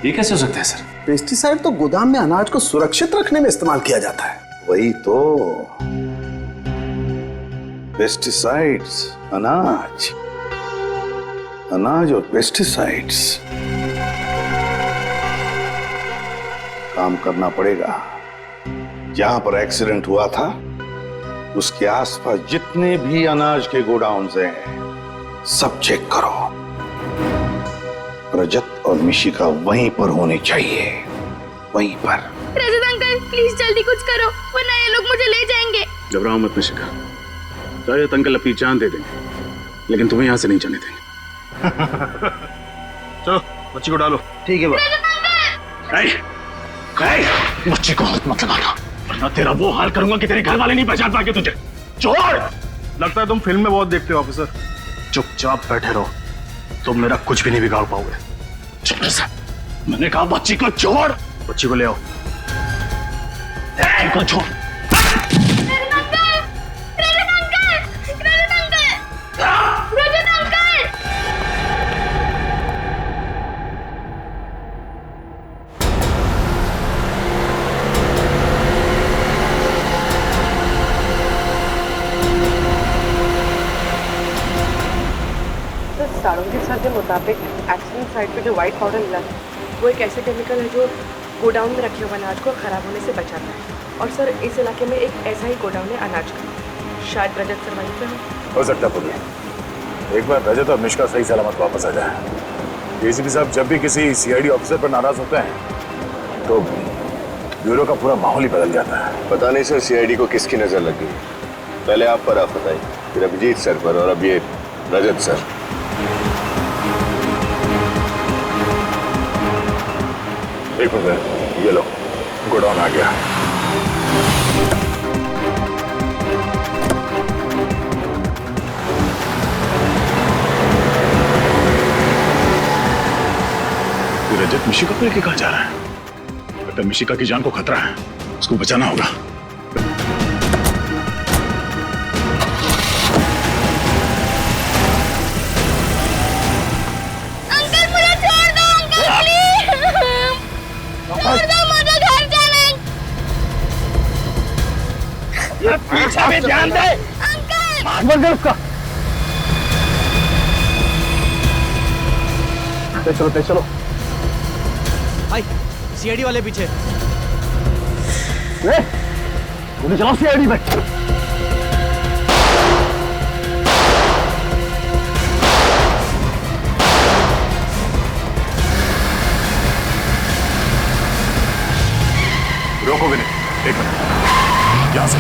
ये कैसे हो सकता है सर? पेस्टिसाइड तो गोदाम में अनाज को सुरक्षित रखने में इस्तेमाल किया जाता है। वही तो पेस्टिसाइड्स, अनाज और पेस्टिसाइड्स। काम करना पड़ेगा। जहां पर एक्सीडेंट हुआ था उसके आसपास जितने भी अनाज के गोडाउन्स हैं सब चेक करो। रजत और मिशिका वहीं पर होनी चाहिए, वहीं पर। रजत अंकल प्लीज जल्दी कुछ करो, वरना ये लोग मुझे ले जाएंगे। घबराओ मत मिशिका, रजत अंकल अपनी जान दे देंगे, लेकिन तुम्हें यहाँ से नहीं जाने देंगे। चलो बच्ची को डालो। ठीक है बच्चे को हाथ मत लगाना, वरना तेरा वो हाल करूंगा कि तेरे घर वाले नहीं पहचान पाएंगे तुझे। छोड़। लगता है तुम फिल्म में बहुत देखते हो ऑफिसर। चुपचाप बैठे रहो, तुम मेरा कुछ भी नहीं बिगाड़ पाओगे। मैंने कहा बच्ची को छोड़। बच्ची को ले आओ। को छोड़। सारंगी सर के मुताबिक एक्सीडेंट साइट पे जो व्हाइट पाउडर मिला है वो एक ऐसे केमिकल है जो गोडाउन में रखे हुए अनाज को खराब होने से बचाता है। और सर इस इलाके में एक ऐसा ही गोडाउन है अनाज का, शायद रजत सर वहीं पे हो सकता है। एक बार रजत और मिशिका सही सलामत वापस आ जाए। एसीपी साहब जब भी किसी सीआईडी ऑफिसर पर नाराज होते हैं तो ब्यूरो का पूरा माहौल ही बदल जाता है। पता नहीं सर सीआईडी को किसकी नजर लग गई। पहले आप पर आफत आई, फिर अभिजीत सर पर, और अब ये रजत सर। देखो सर, ये लो गोडाउन आ गया। रजत मिशिका को लेके कहाँ जा रहा है? लगता है मिशिका की जान को खतरा है, उसको बचाना होगा। अंकल मुझे छोड़ दो, अंकल प्लीज छोड़ दो, मुझे घर जाना। पीछे में ध्यान दे। अंकल बंद कर उसका। चलो चलो। भाई सीआईडी वाले पीछे। गोली चलाओ सीआईडी में। रोको विनय, एक मिनट, यहां से।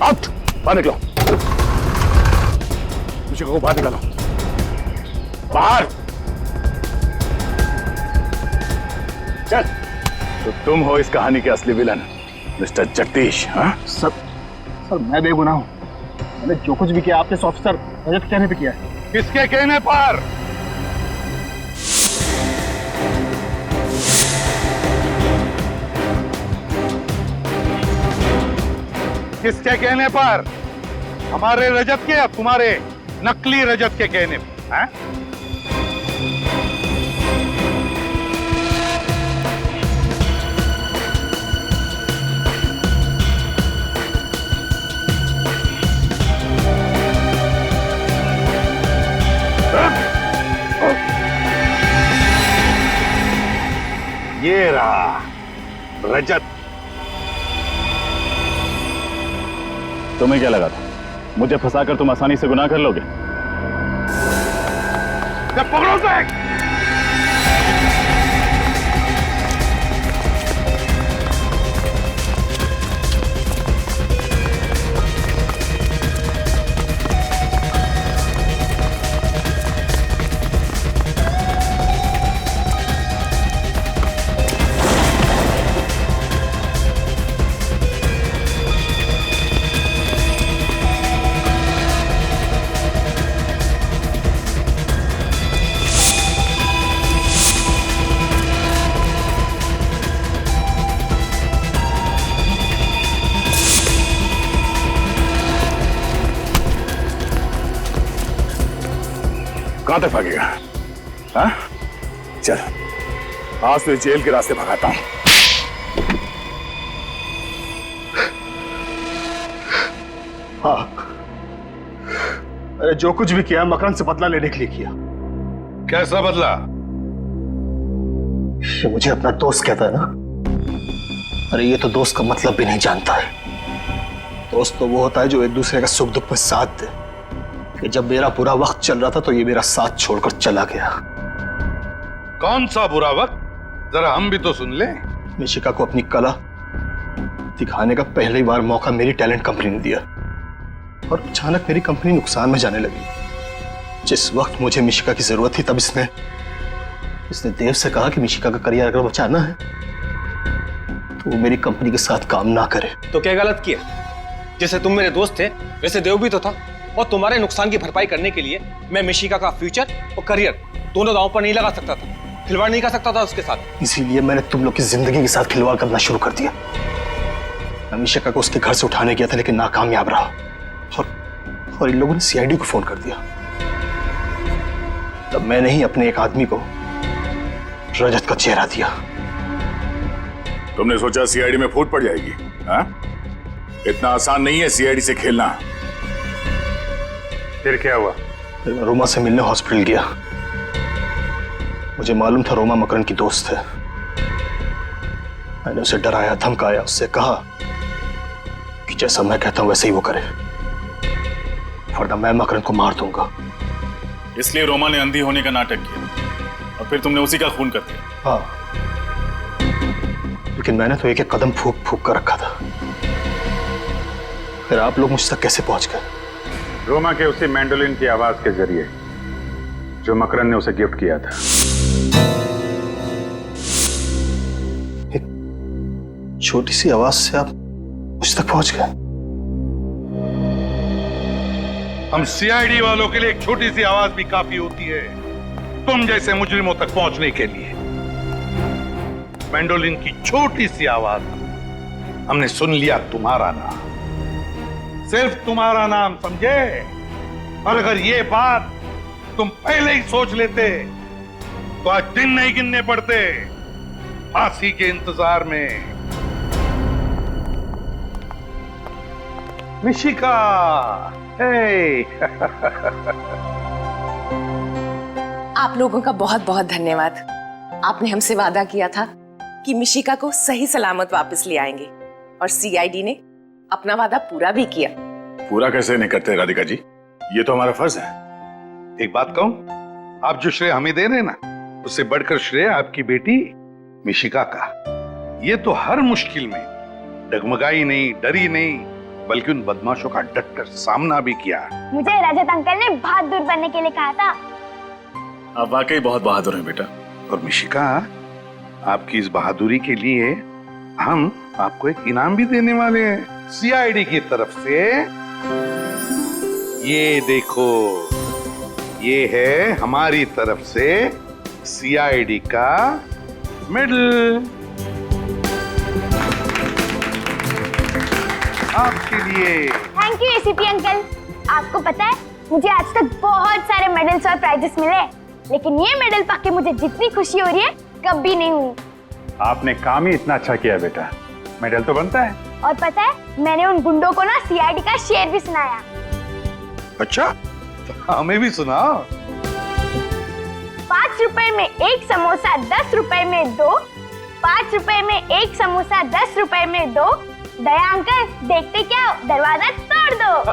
आउट, बाहर निकलो। मिशिका को बाहर निकालो, बाहर। चल। तो तुम हो इस कहानी के असली विलन, मिस्टर जगदीश। हाँ सर मैं बेगुनाह हूं। मैंने जो कुछ भी किया आपके ऑफिसर रजत के कहने पे किया है। किसके कहने पर? किसके कहने पर? हमारे रजत के या तुम्हारे नकली रजत के कहने पर? हैं? ये रहा रजत। तुम्हें क्या लगा था मुझे फंसाकर तुम आसानी से गुनाह कर लोगे? पकड़ो उसे। कहां तक भागेगा? हाँ? चल, आज तो जेल के रास्ते भगाता हूं। हाँ, अरे जो कुछ भी किया मकरंद से बदला लेने के लिए किया। कैसा बदला? ये मुझे अपना दोस्त कहता है ना। अरे ये तो दोस्त का मतलब भी नहीं जानता है। दोस्त तो वो होता है जो एक दूसरे का सुख दुख में साथ दे। कि जब मेरा बुरा वक्त चल रहा था तो ये मेरा साथ छोड़कर चला गया। कौन सा बुरा वक्त? जरा हम भी तो सुन ले। मिशिका को अपनी कला दिखाने का पहली बार मौका मेरी टैलेंट कंपनी ने दिया और अचानक मेरी कंपनी नुकसान में जाने लगी। जिस वक्त मुझे मिशिका की जरूरत थी तब इसने देव से कहा कि मिशिका का करियर अगर बचाना है तो वो मेरी कंपनी के साथ काम ना करे। तो क्या गलत किया? जैसे तुम मेरे दोस्त थे वैसे देव भी तो था और तुम्हारे नुकसान की भरपाई करने के लिए मैं मिशिका का फ्यूचर और करियर दोनों दांव पर नहीं लगा सकता था, खिलवाड़ नहीं कर सकता था उसके साथ। इसीलिए मैंने तुम लोग की जिंदगी के साथ खिलवाड़ करना शुरू कर दिया। मैं मिशिका को उसके घर से उठाने गया था लेकिन नाकामयाब रहा और इन लोगों ने सीआईडी को फोन कर दिया। तब मैंने ही अपने एक आदमी को रजत का चेहरा दिया। तुमने सोचा सीआईडी में फूट पड़ जाएगी? हाँ? इतना आसान नहीं है सीआईडी से खेलना। फिर क्या हुआ? फिर मैं रोमा से मिलने हॉस्पिटल गया। मुझे मालूम था रोमा मकरंद की दोस्त है। मैंने उसे डराया, धमकाया, उससे कहा कि जैसा मैं कहता हूं वैसे ही वो करे, वरना मैं मकरंद को मार दूंगा। इसलिए रोमा ने अंधी होने का नाटक किया और फिर तुमने उसी का खून कर दिया। हाँ, लेकिन मैंने तो एक एक कदम फूक फूक कर रखा था। फिर आप लोग मुझ तक कैसे पहुंच गए? रोमा के उसी मैंडोलिन की आवाज के जरिए जो मकरंद ने उसे गिफ्ट किया था। एक छोटी सी आवाज से आप मुझ तक पहुंच गए? हम सीआईडी वालों के लिए एक छोटी सी आवाज भी काफी होती है तुम जैसे मुजरिमों तक पहुंचने के लिए। मैंडोलिन की छोटी सी आवाज हमने सुन लिया तुम्हारा नाम, सिर्फ तुम्हारा नाम, समझे? और अगर ये बात तुम पहले ही सोच लेते तो आज दिन नहीं गिनने पड़ते फांसी के इंतजार में। मिशिका, हे। आप लोगों का बहुत बहुत धन्यवाद। आपने हमसे वादा किया था कि मिशिका को सही सलामत वापस ले आएंगे और सीआईडी ने अपना वादा पूरा भी किया। पूरा कैसे नहीं करते राधिका जी, ये तो हमारा फर्ज है। एक बात कहूं, आप जो श्रेय हमें दे रहे हैं ना, उससे बढ़कर श्रेय आपकी बेटी मिशिका का। ये तो हर मुश्किल में डगमगाई नहीं, डरी नहीं, बल्कि उन बदमाशों का डटकर सामना भी किया। मुझे रजत अंकल ने बहादुर बनने के लिए कहा था। आप वाकई बहुत बहादुर हैं बेटा। और मिशिका, आपकी इस बहादुरी के लिए हम आपको एक इनाम भी देने वाले हैं सीआईडी की तरफ से। ये देखो, ये है हमारी तरफ से सीआईडी का मेडल आपके लिए। Thank you ACP uncle. आपको पता है, मुझे आज तक बहुत सारे मेडल्स और प्राइजेस मिले, लेकिन ये मेडल पाके मुझे जितनी खुशी हो रही है कभी नहीं हुई। आपने काम ही इतना अच्छा किया बेटा, मेडल तो बनता है। और पता है, मैंने उन गुंडों को ना सीआईडी का शेर भी सुनाया। अच्छा, तो हमें भी सुनाओ। 5 रुपए में एक समोसा 10 रुपए में 2, 5 रुपए में एक समोसा 10 रुपए में 2। दया अंकल, देखते क्या हो, दरवाजा तोड़ दो।